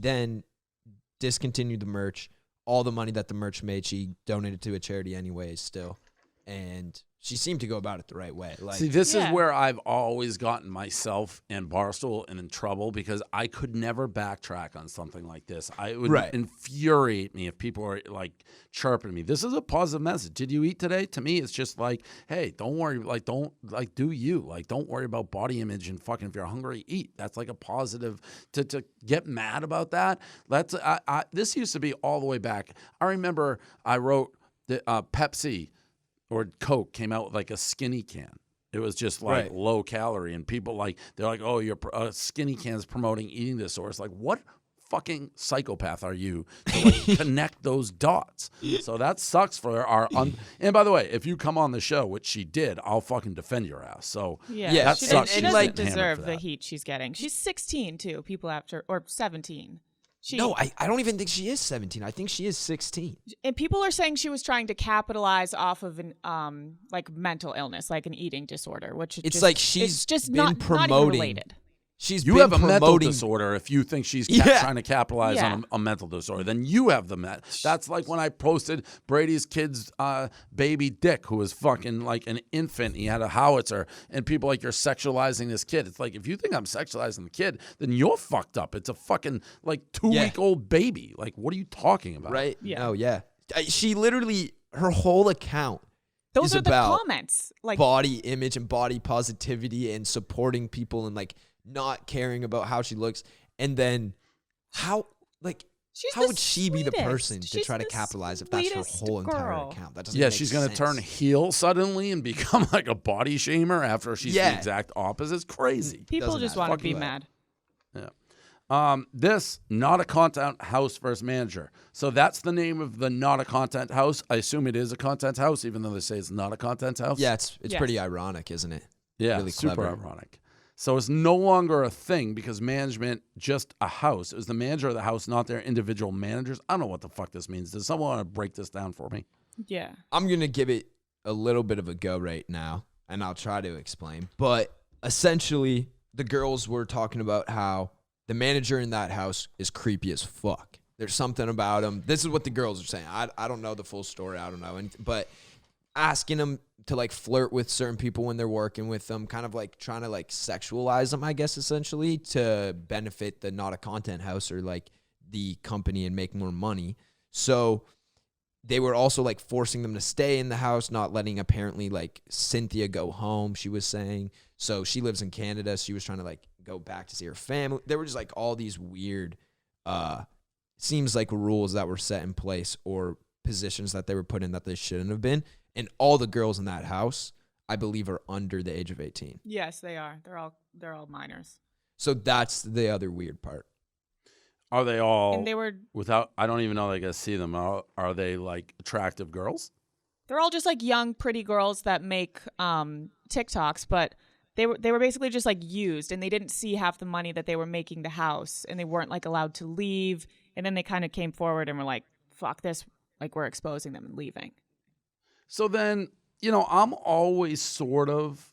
discontinued the merch. All the money that the merch made, she donated to a charity anyways still. And she seemed to go about it the right way. Like, See, this is Yeah. where I've always gotten myself and Barstool in trouble because I could never backtrack on something like this. It would Right. infuriate me if people are like chirping me. This is a positive message. Did you eat today? To me, it's just like, hey, don't worry. Like, don't like do you like don't worry about body image and fucking if you're hungry, eat. That's like a positive. To get mad about that. This used to be all the way back. I remember I wrote the Pepsi or Coke came out with like a skinny can. It was just like Right. low calorie, and people they're like, "Oh, your skinny can's promoting eating disorders." Like, what fucking psychopath are you to like connect those dots? So that sucks for our. And by the way, if you come on the show, which she did, I'll fucking defend your ass. So Yeah, Yeah, that she, sucks. she and, doesn't like- deserve for the that. heat she's getting. She's 16 too. People after or 17. No, I don't even think she is 17. I think she is 16. And people are saying she was trying to capitalize off of an like mental illness, like an eating disorder, which is It's just, like she's it's just been not promoting. even related. You have a mental promoting disorder if you think she's trying to capitalize on a mental disorder. Then you have that's like when I posted Brady's kid's baby Dick, who was fucking like an infant. He had a howitzer, and people like, you're sexualizing this kid. It's like, if you think I'm sexualizing the kid, then you're fucked up. It's a fucking like 2-week-old baby. Like, what are you talking about? right? Yeah. Oh yeah. She literally, her whole account Those is are the about comments. Like, body image and body positivity and supporting people and like not caring about how she looks. And then how would she be the person to try to capitalize if that's her whole entire account? That doesn't make She's going to sense. turn heel suddenly and become like a body shamer after she's the exact opposite. It's crazy. people doesn't just matter. want to be Fuck mad. This not a content house versus manager. So that's the name of the not a content house. I assume it is a content house, even though they say it's not a content house. Yeah, it's Yes. pretty ironic, isn't it? Yeah, really super clever. ironic. So it's no longer a thing because management, just a house. It was the manager of the house, not their individual managers. I don't know what the fuck this means. Does someone want to break this down for me? Yeah. I'm going to give it a little bit of a go right now, and I'll try to explain. But essentially, the girls were talking about how the manager in that house is creepy as fuck. There's something about him. This is what the girls are saying. I don't know the full story. I don't know. But asking him to like flirt with certain people when they're working with them, kind of like trying to like sexualize them, I guess, essentially to benefit the not a content house or like the company and make more money. So they were also like forcing them to stay in the house, not letting apparently like Cynthia go home, she was saying. So she lives in Canada. She was trying to like go back to see her family. There were just like all these weird, seems like rules that were set in place or positions that they were put in that they shouldn't have been. And all the girls in that house, I believe, are under the age of 18. Yes, they are. They're all minors. So that's the other weird part. Are they all And they were I don't even know they can see them. Are they like attractive girls? they're all just like young, pretty girls that make TikToks, but they were basically just like used, and they didn't see half the money that they were making the house, and they weren't like allowed to leave. And then they kind of came forward and were like, "Fuck this!" Like, we're exposing them and leaving. So then, I'm always sort of,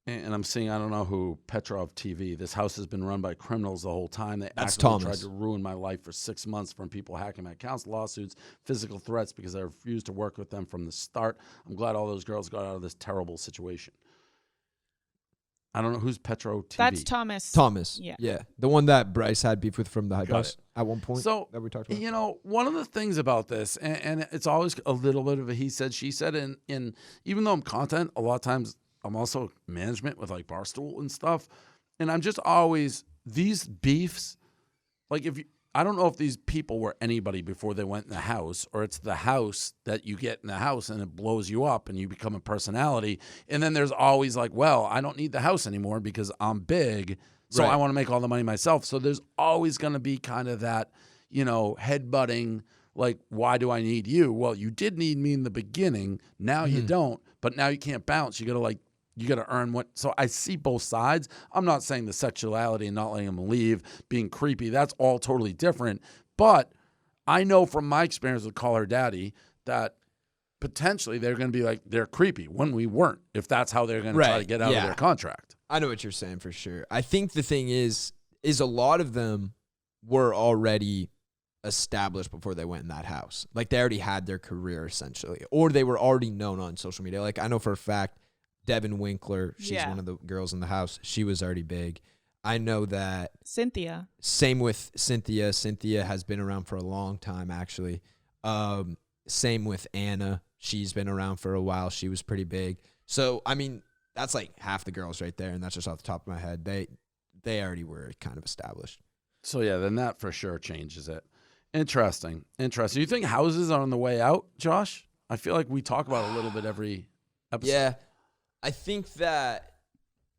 and I'm seeing, I don't know who, Petrov TV. This house has been run by criminals the whole time. They That's actively Thomas. tried to ruin my life for 6 months, from people hacking my accounts, lawsuits, physical threats, because I refused to work with them from the start. I'm glad all those girls got out of this terrible situation. I don't know who's Petro TV. That's Thomas. Thomas. Yeah. Yeah. The one that Bryce had beef with from the Hype Got House it. at one point So, that we talked about. one of the things about this, and it's always a little bit of a he said, she said, in even though I'm content, a lot of times I'm also management with like Barstool and stuff. And I'm just always, these beefs, like I don't know if these people were anybody before they went in the house, or it's the house that you get in the house and it blows you up and you become a personality. And then there's always like, well, I don't need the house anymore because I'm big, so Right. I want to make all the money myself. So there's always going to be kind of that, headbutting, like, why do I need you? Well, you did need me in the beginning. Now you don't, but now you can't bounce. You got to earn what. So I see both sides. I'm not saying the sexuality and not letting them leave, being creepy, that's all totally different. But I know from my experience with Call Her Daddy that potentially they're going to be like, they're creepy when we weren't, if that's how they're going to try to get out of their contract. I know what you're saying for sure. I think the thing is a lot of them were already established before they went in that house. Like, they already had their career essentially, or they were already known on social media. Like, I know for a fact, Devin Winkler, she's one of the girls in the house. She was already big. I know that. Cynthia. Same with Cynthia. Cynthia has been around for a long time, actually. Same with Anna. She's been around for a while. She was pretty big. So, I mean, that's like half the girls right there, and that's just off the top of my head. They already were kind of established. So, yeah, then that for sure changes it. Interesting. You think houses are on the way out, Josh? I feel like we talk about it a little bit every episode. Yeah. I think that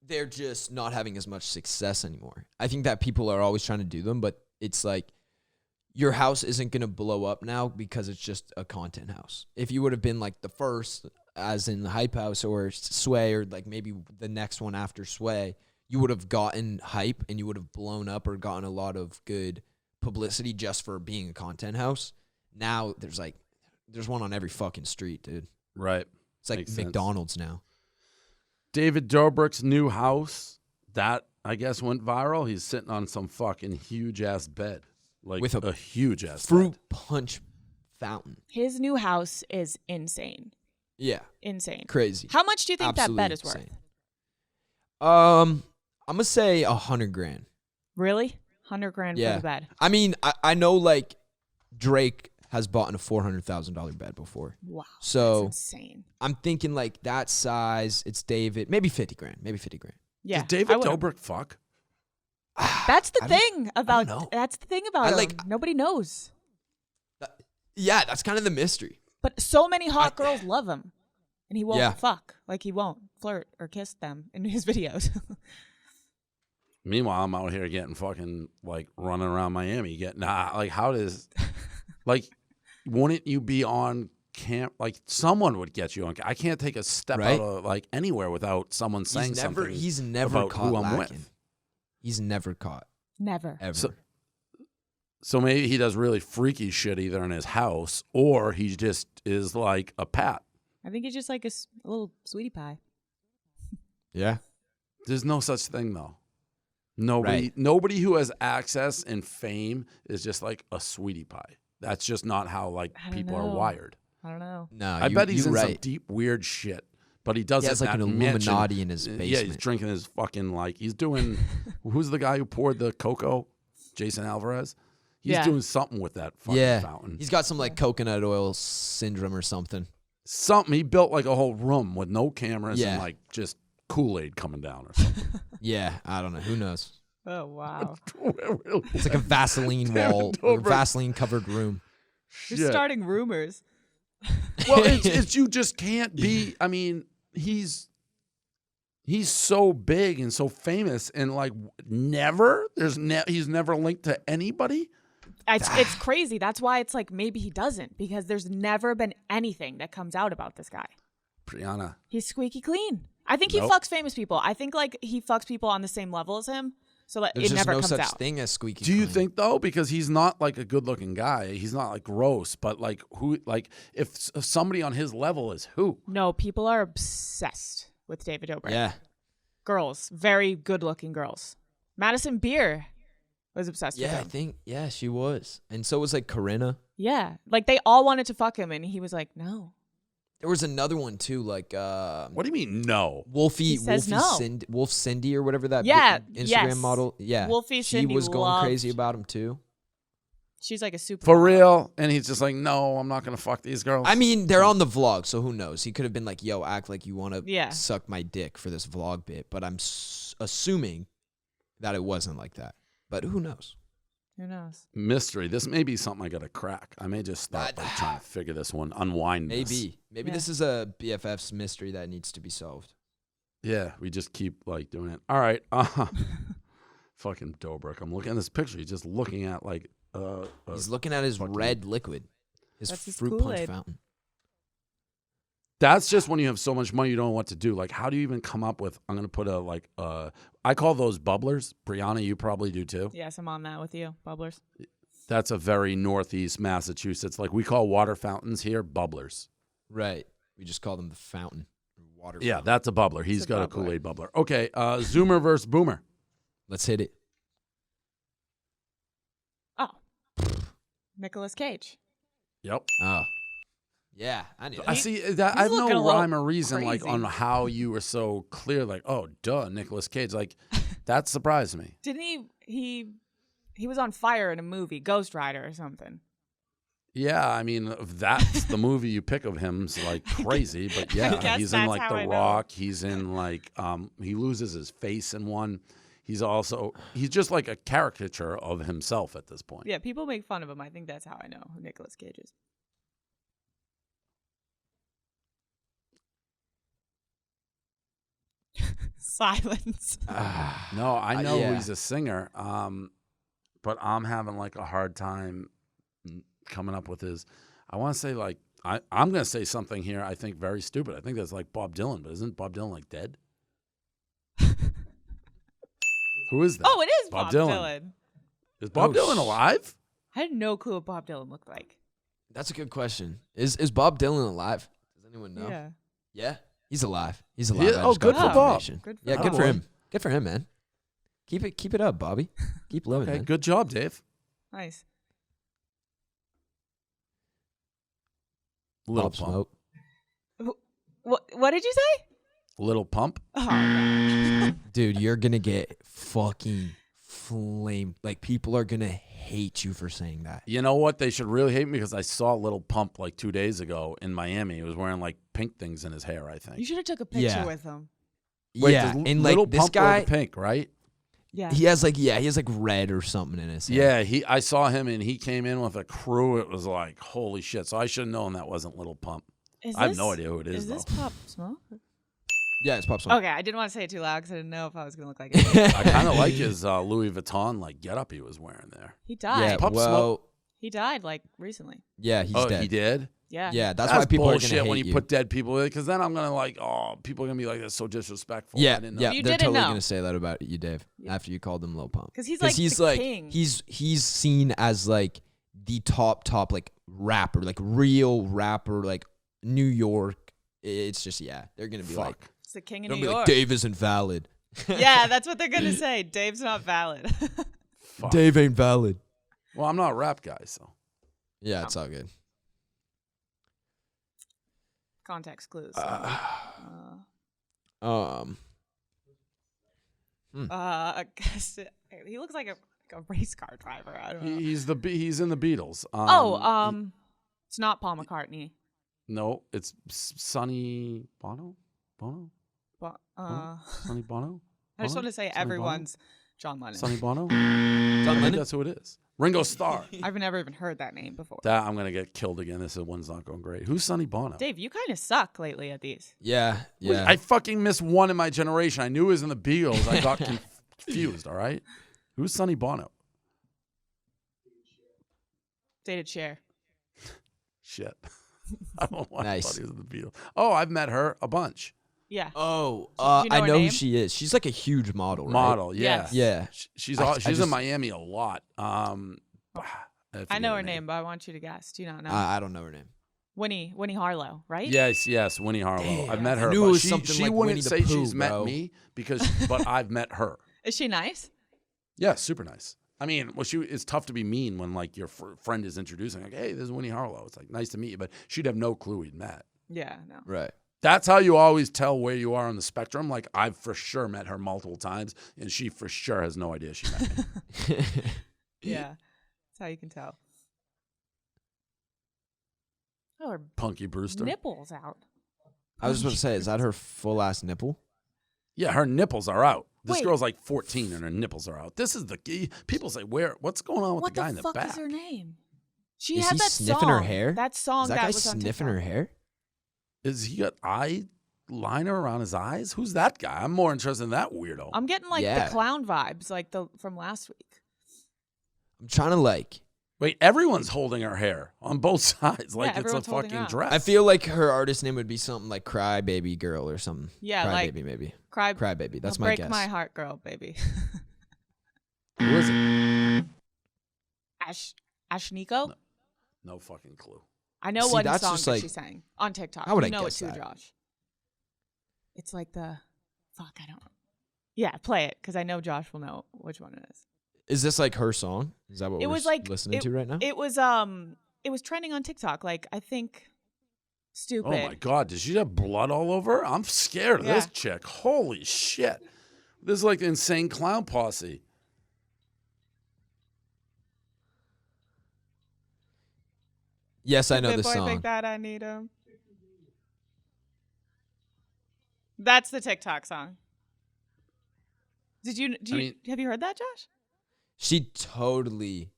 they're just not having as much success anymore. I think that people are always trying to do them, but it's like your house isn't going to blow up now because it's just a content house. If you would have been like the first, as in the Hype House or Sway, or like maybe the next one after Sway, you would have gotten hype and you would have blown up or gotten a lot of good publicity just for being a content house. Now there's one on every fucking street, dude. Right. It's like Makes McDonald's now. David Dobrik's new house, that I guess went viral. He's sitting on some fucking huge ass bed. Like With a huge ass fruit bed. punch fountain. His new house is insane. Yeah. Insane. Crazy. How much do you think Absolutely that bed is worth? insane. I'm gonna say $100,000. Really? $100,000 Yeah. for the bed. I mean, I know like Drake has bought a $400,000 bed before. Wow. So that's insane. I'm thinking like that size. It's David. Maybe $50,000. Maybe $50,000. Yeah. Does David I would've- Dobrik fuck? That's the I don't- thing about know. that's the thing about him. Nobody knows. Yeah, that's kind of the mystery. But so many hot girls love him. And he won't Yeah. fuck. Like he won't flirt or kiss them in his videos. Meanwhile, I'm out here getting fucking like running around Miami. Like how does like wouldn't you be on camp? Like someone would get you on. I can't take a step Right? out of like anywhere without someone saying something. He's never about caught who I'm lacking. with. He's never caught Never. ever. So maybe he does really freaky shit either in his house, or he just is like a pat. I think he's just like a little sweetie pie. Yeah. There's no such thing though. Right. Nobody who has access and fame is just like a sweetie pie. That's just not how like I don't people are know. wired. I don't know. No, I bet he's in some right. deep weird shit, but he does He it has in like that an mansion. Illuminati in his Yeah, basement. he's drinking his fucking like he's doing. Who's the guy who poured the cocoa? Jason Alvarez. He's Yeah. doing something with that fucking fountain. He's got some like coconut oil syndrome or something. Something. He built like a whole room with no cameras Yeah. and like just Kool-Aid coming down or something. Yeah, I don't know. Who knows? Oh wow. It's like a Vaseline wall, or a Vaseline covered room. You're Shit. starting rumors. Well, it's you just can't be. I mean, he's so big and so famous, and like he's never linked to anybody. It's crazy. That's why it's like maybe he doesn't, because there's never been anything that comes out about this guy. Brianna, He's squeaky clean. I think he Nope. fucks famous people. I think like he fucks people on the same level as him. So like, There's it just never no comes such out. thing as squeaky do you clean. think though, because he's not like a good-looking guy, he's not like gross, but like who, like if somebody on his level is who? No, people are obsessed with David Dobrik. Yeah. Girls, very good-looking girls. Madison Beer was obsessed with Yeah, I him. think, yeah, she was. And so was like Corinna. Yeah, like they all wanted to fuck him, and he was like, no. There was another one too, like What do you mean no? Wolfie says no. Wolf Cindy or whatever that Yeah, Instagram yes. model. Yeah. Wolfie she Cindy was going loved- crazy about him too. She's like a super. For real? And he's just like, no, I'm not gonna fuck these girls. I mean, they're on the vlog, so who knows? He could have been like, yo, act like you want to Yeah. suck my dick for this vlog bit. But I'm assuming that it wasn't like that. But who knows? Who knows? mystery. This may be something I gotta crack. I may just start like trying to figure this one, unwind this. Maybe Yeah. this is a BFFs mystery that needs to be solved. Yeah, we just keep like doing it. All right. Fucking Dobrik. I'm looking at this picture. He's just looking at like He's looking at his fucking- red liquid, his That's his fruit punch Kool-Aid. fountain. That's just when you have so much money you don't know what to do. Like, how do you even come up with? I'm gonna put I call those bubblers. Brianna, you probably do too. Yes, I'm on that with you, bubblers. That's a very Northeast Massachusetts. Like we call water fountains here bubblers. Right. We just call them the fountain. Or water Yeah, fountain. that's a bubbler. He's a got a bubbler. Kool-Aid bubbler. Okay, Zoomer versus Boomer. Let's hit it. Oh, Nicolas Cage. Yep. Oh. Yeah, I knew I that. see that. he's I have looking a no little rhyme or reason like crazy. on how you were so clear. Like, oh, duh, Nicolas Cage. Like, that surprised me. Didn't he was on fire in a movie, Ghost Rider or something. Yeah, I mean, if that's the movie you pick of him's like crazy, but yeah, guess he's in that's like how I The know. Rock. He's in like he loses his face in one. He's just like a caricature of himself at this point. Yeah, people make fun of him. I think that's how I know who Nicolas Cage is. Silence. No, I know yeah. he's a singer, but I'm having like a hard time coming up with his. I want to say like I'm going to say something here. I think very stupid. I think that's like Bob Dylan, but isn't Bob Dylan like dead? Who is that? Oh, it is Bob Dylan. Is Bob Dylan alive? I had no clue what Bob Dylan looked like. That's a good question. Is Bob Dylan alive? Does anyone know? Yeah. Yeah, he's alive. He's alive. I Oh, just good got for Bob. confirmation. Good for Yeah, Bob. good for him. Good for him, man. Keep it up, Bobby. Keep living, Okay, man. good job, Dave. Nice. Little Pop Pump. Smoke. What did you say? Little Pump. Oh, God. Dude, you're gonna get fucking flamed. Like, people are gonna hate you for saying that. You know what? They should really hate me because I saw Little Pump like 2 days ago in Miami. He was wearing like pink things in his hair, I think. You should have took a picture Yeah. with him. Wait, yeah, does and Little like this Pump wear guy, the pink, right? Yeah. he has like red or something in his hair. Yeah, I saw him and he came in with a crew. It was like, holy shit. So I should have known that wasn't Little Pump. I have no idea who it is, Is this though. Pop Smoke? Yeah, it's Pop Smoke. Okay, I didn't want to say it too loud because I didn't know if I was going to look like it. I kind of like his Louis Vuitton like getup he was wearing there. He died. Yeah, Pop well, Smoke. He died like recently. yeah, he's Oh, dead. he did? Yeah. Yeah, that's why people are bullshit gonna hate when you you. put dead people in, because then I'm gonna like, oh, people are gonna be like, that's so disrespectful. I Yeah, didn't know. yeah, You they're didn't totally know. gonna say that about you, Dave. After you called him Lil Pump, 'Cause he's like he's the like king. he's seen as like the top like rapper, like real rapper, like New York. It's just they're gonna be like, It's the king of they'll New be like York. Dave isn't valid. Yeah, that's what they're going to say. Dave's not valid. Fuck. Dave ain't valid. Well, I'm not a rap guy, so. Yeah, it's all good. Context clues. I guess he looks like a race car driver. I don't know. He's in the Beatles. It's not Paul McCartney. No, it's Sonny Bono. Sonny Bono. I just want to say Sonny everyone's John Lennon. Sonny Bono. John I think Lennon? that's who it is. Ringo Starr. I've never even heard that name before. That I'm gonna get killed again. This one's not going great. Who's Sonny Bono? Dave, you kind of suck lately at these. Yeah, yeah. I fucking missed one in my generation. I knew it was in the Beatles. I got confused. All right. Who's Sonny Bono? Dated Cher. Shit. I don't know why I Nice. thought he was in the Beatles. Oh, I've met her a bunch. Yeah. Oh, Do you know I her know who name? she is. She's like a huge model, right? Model, yeah. Yes. Yeah. She's I in just- Miami a lot. I forget know her name, but I want you to guess. Do you not know? I don't know her name. Winnie Harlow, right? Yes, Winnie Harlow. Damn. I've met her. I knew but it was she, something she like wouldn't Winnie the say Pooh, she's met bro. me but I've met her. Is she nice? Yeah, super nice. I mean, it's tough to be mean when like your friend is introducing, like, hey, this is Winnie Harlow. It's like, nice to meet you, but she'd have no clue we'd met. Yeah, no. Right. That's how you always tell where you are on the spectrum. Like, I've for sure met her multiple times, and she for sure has no idea she met me. Yeah. That's how you can tell. Oh, her Punky Brewster. nipples out. I was just about to say, is that her full ass nipple? Yeah, her nipples are out. This Wait. girl's like 14 and her nipples are out. This is the key. People say, what's going on with What the guy the in the fuck back? is her name? She Is had he that sniffing song. her hair? That song Is that that guy was on sniffing TikTok. her hair? Is he got eyeliner around his eyes? Who's that guy? I'm more interested in that weirdo. I'm getting like Yeah. the clown vibes, like the from last week. I'm trying to like. Wait, everyone's holding her hair on both sides like it's a everyone's holding fucking her. dress. I feel like her artist name would be something like Cry Baby Girl or something. Yeah, Cry like Baby maybe. Cry Baby. That's I'll my break guess. my heart, girl, baby. Who is it? Ashniko? No fucking clue. I know See, one that's song just that like- she sang on TikTok. How would you I know guess it too, that? Josh. It's like the fuck. I don't. Yeah, play it because I know Josh will know which one it is. Is this like her song? Is that what It we're was like listening to right now? It was trending on TikTok. Like I think, stupid. Oh my god, did she have blood all over her? I'm scared of this Yeah. chick. Holy shit. This is like the insane clown posse. Yes, I know Big this boy, song. Big that I need him. That's the TikTok song. Have you heard that, Josh? She totally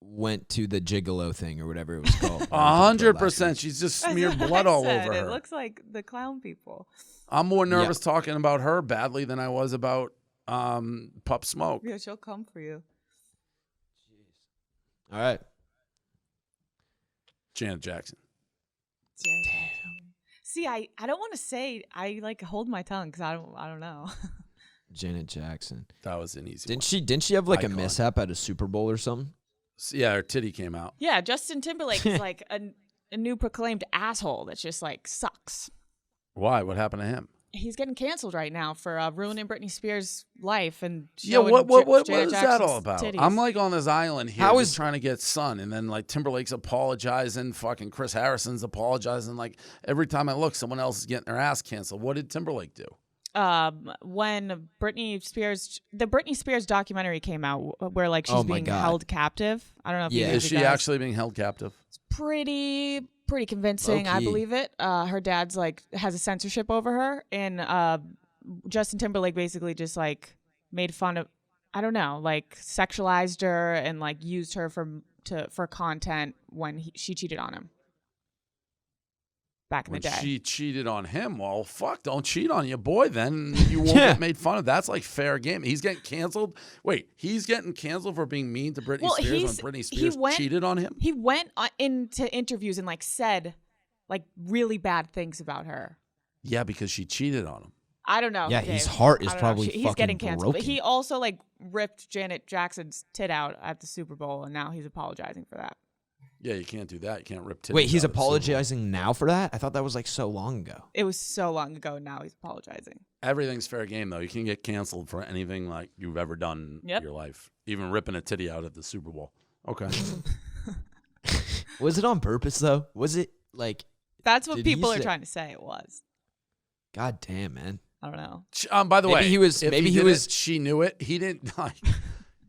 went to the gigolo thing or whatever it was called. 100%. She's just smeared That's what blood I all said. over her. It looks like the clown people. I'm more nervous talking about her badly than I was about Pup Smoke. Yeah, she'll come for you. All right. Janet Jackson. See, I don't want to say. I like hold my tongue because I don't know. Janet Jackson. That was an easy Didn't she have like Icon. a mishap at a Super Bowl or something? one. Yeah, her titty came out. Yeah, Justin Timberlake is like a new proclaimed asshole that just like sucks. Why? What happened to him? He's getting canceled right now for ruining Britney Spears' life and Yeah, showing what Janet is that Jackson's all about? titties. I'm like on this island here, How just is- trying to get sun, and then like Timberlake's apologizing, fucking Chris Harrison's apologizing. Like every time I look, someone else is getting their ass canceled. What did Timberlake do? when the Britney Spears documentary came out, where like she's Oh my being God. held captive. I don't know if Yeah. you Is she actually being held captive? pretty convincing. I Low-key. believe it. Her dad's like has a censorship over her, and Justin Timberlake basically just like made fun of, I don't know, like sexualized her and like used her for content when she cheated on him back in When the day. she cheated on him, well, fuck, don't cheat on your boy then. You won't Yeah. get made fun of. That's like fair game. He's getting canceled. Wait, he's getting canceled for being mean to Britney Spears when Britney Spears cheated on him? He went into interviews and like said like really bad things about her. Yeah, because she cheated on him. I don't know. Yeah, Dave. his heart is I don't know. probably He's fucking getting canceled. But broken. he also like ripped Janet Jackson's tit out at the Super Bowl, and now he's apologizing for that. Yeah, you can't do that. You can't rip titties Wait, he's out of the Super Bowl. apologizing now for that? I thought that was like so long ago. It was so long ago, and now he's apologizing. Everything's fair game, though. You can get canceled for anything like you've ever done in Yep. your life, even ripping a titty out at the Super Bowl. Okay. Was it on purpose though? Was it like, That's what Did he people are say- trying to say it was. God damn, man? I don't know. By the Maybe way, he was- if maybe he did was- it, she knew it. He didn't like.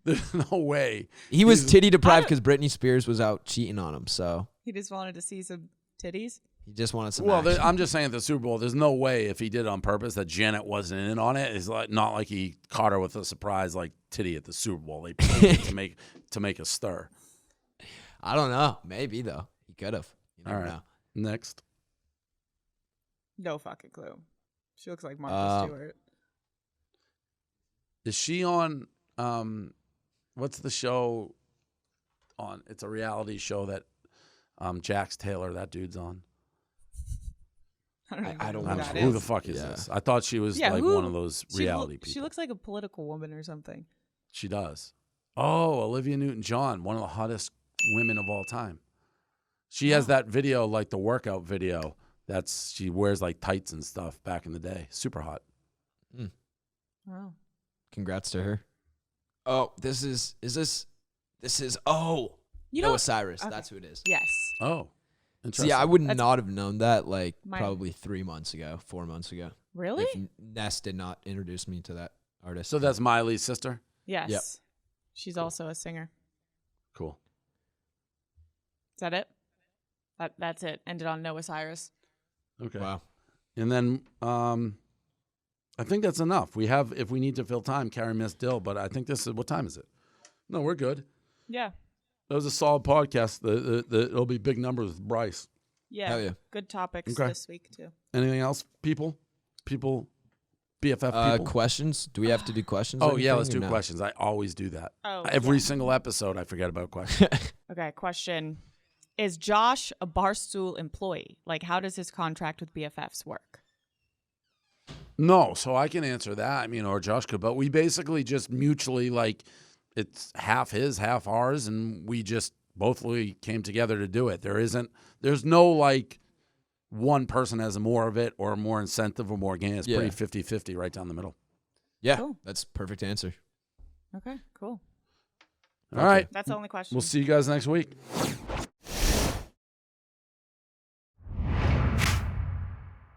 There's no way. He was He's- titty deprived because Britney Spears was out cheating on him, so He just wanted to see some titties. he just wanted some. Well, action. I'm just saying at the Super Bowl, there's no way if he did it on purpose that Janet wasn't in on it. It's like not like he caught her with a surprise like titty at the Super Bowl. They planned it to make a stir. I don't know. Maybe though. He could have. You All never right. know. Next. No fucking clue. She looks like Martha Stewart. Is she on what's the show on? It's a reality show that Jax Taylor, that dude's on. I don't, even I don't know know who that Who is. the fuck is Yeah. this? I thought she was Yeah, like who- one of those reality people. She looks like a political woman or something. She does. Oh, Olivia Newton-John, one of the hottest women of all time. She has that video, like the workout video. She wears like tights and stuff back in the day. Super hot. Oh. Congrats to her. Oh, this is oh You Noah know, Cyrus. okay. That's who it is. yes. Oh, So interesting. yeah, I would That's- not have known that like My- probably 4 months ago. Really? If Ness did not introduce me to that artist. So that's Miley's sister. Yes. Yep. She's also a singer. Cool. Is that it? That's it. Ended on Noah Cyrus. Okay. wow. And then I think that's enough. We have, if we need to fill time, carry Miss Dill. But I think this is, what time is it? No, we're good. Yeah. That was a solid podcast. It'll be big numbers with Bryce. Yeah. Hell yeah. Good topics Okay. this week too. Anything else, people? BFF people? Questions? Do we have to do questions? Oh, or yeah, anything, let's or do no? questions. I always do that. Oh. Every yeah. single episode, I forget about questions. Okay. Question: is Josh a Barstool employee? Like, how does his contract with BFFs work? No, so I can answer that. I mean, or Josh could, but we basically just mutually, like, it's half his, half ours, and we just both really came together to do it. There's no, like, one person has more of it or more incentive or more gain. It's Yeah. pretty 50-50 right down the middle. Yeah, Cool. that's perfect answer. Okay. Cool. All right. That's the only question. We'll see you guys next week.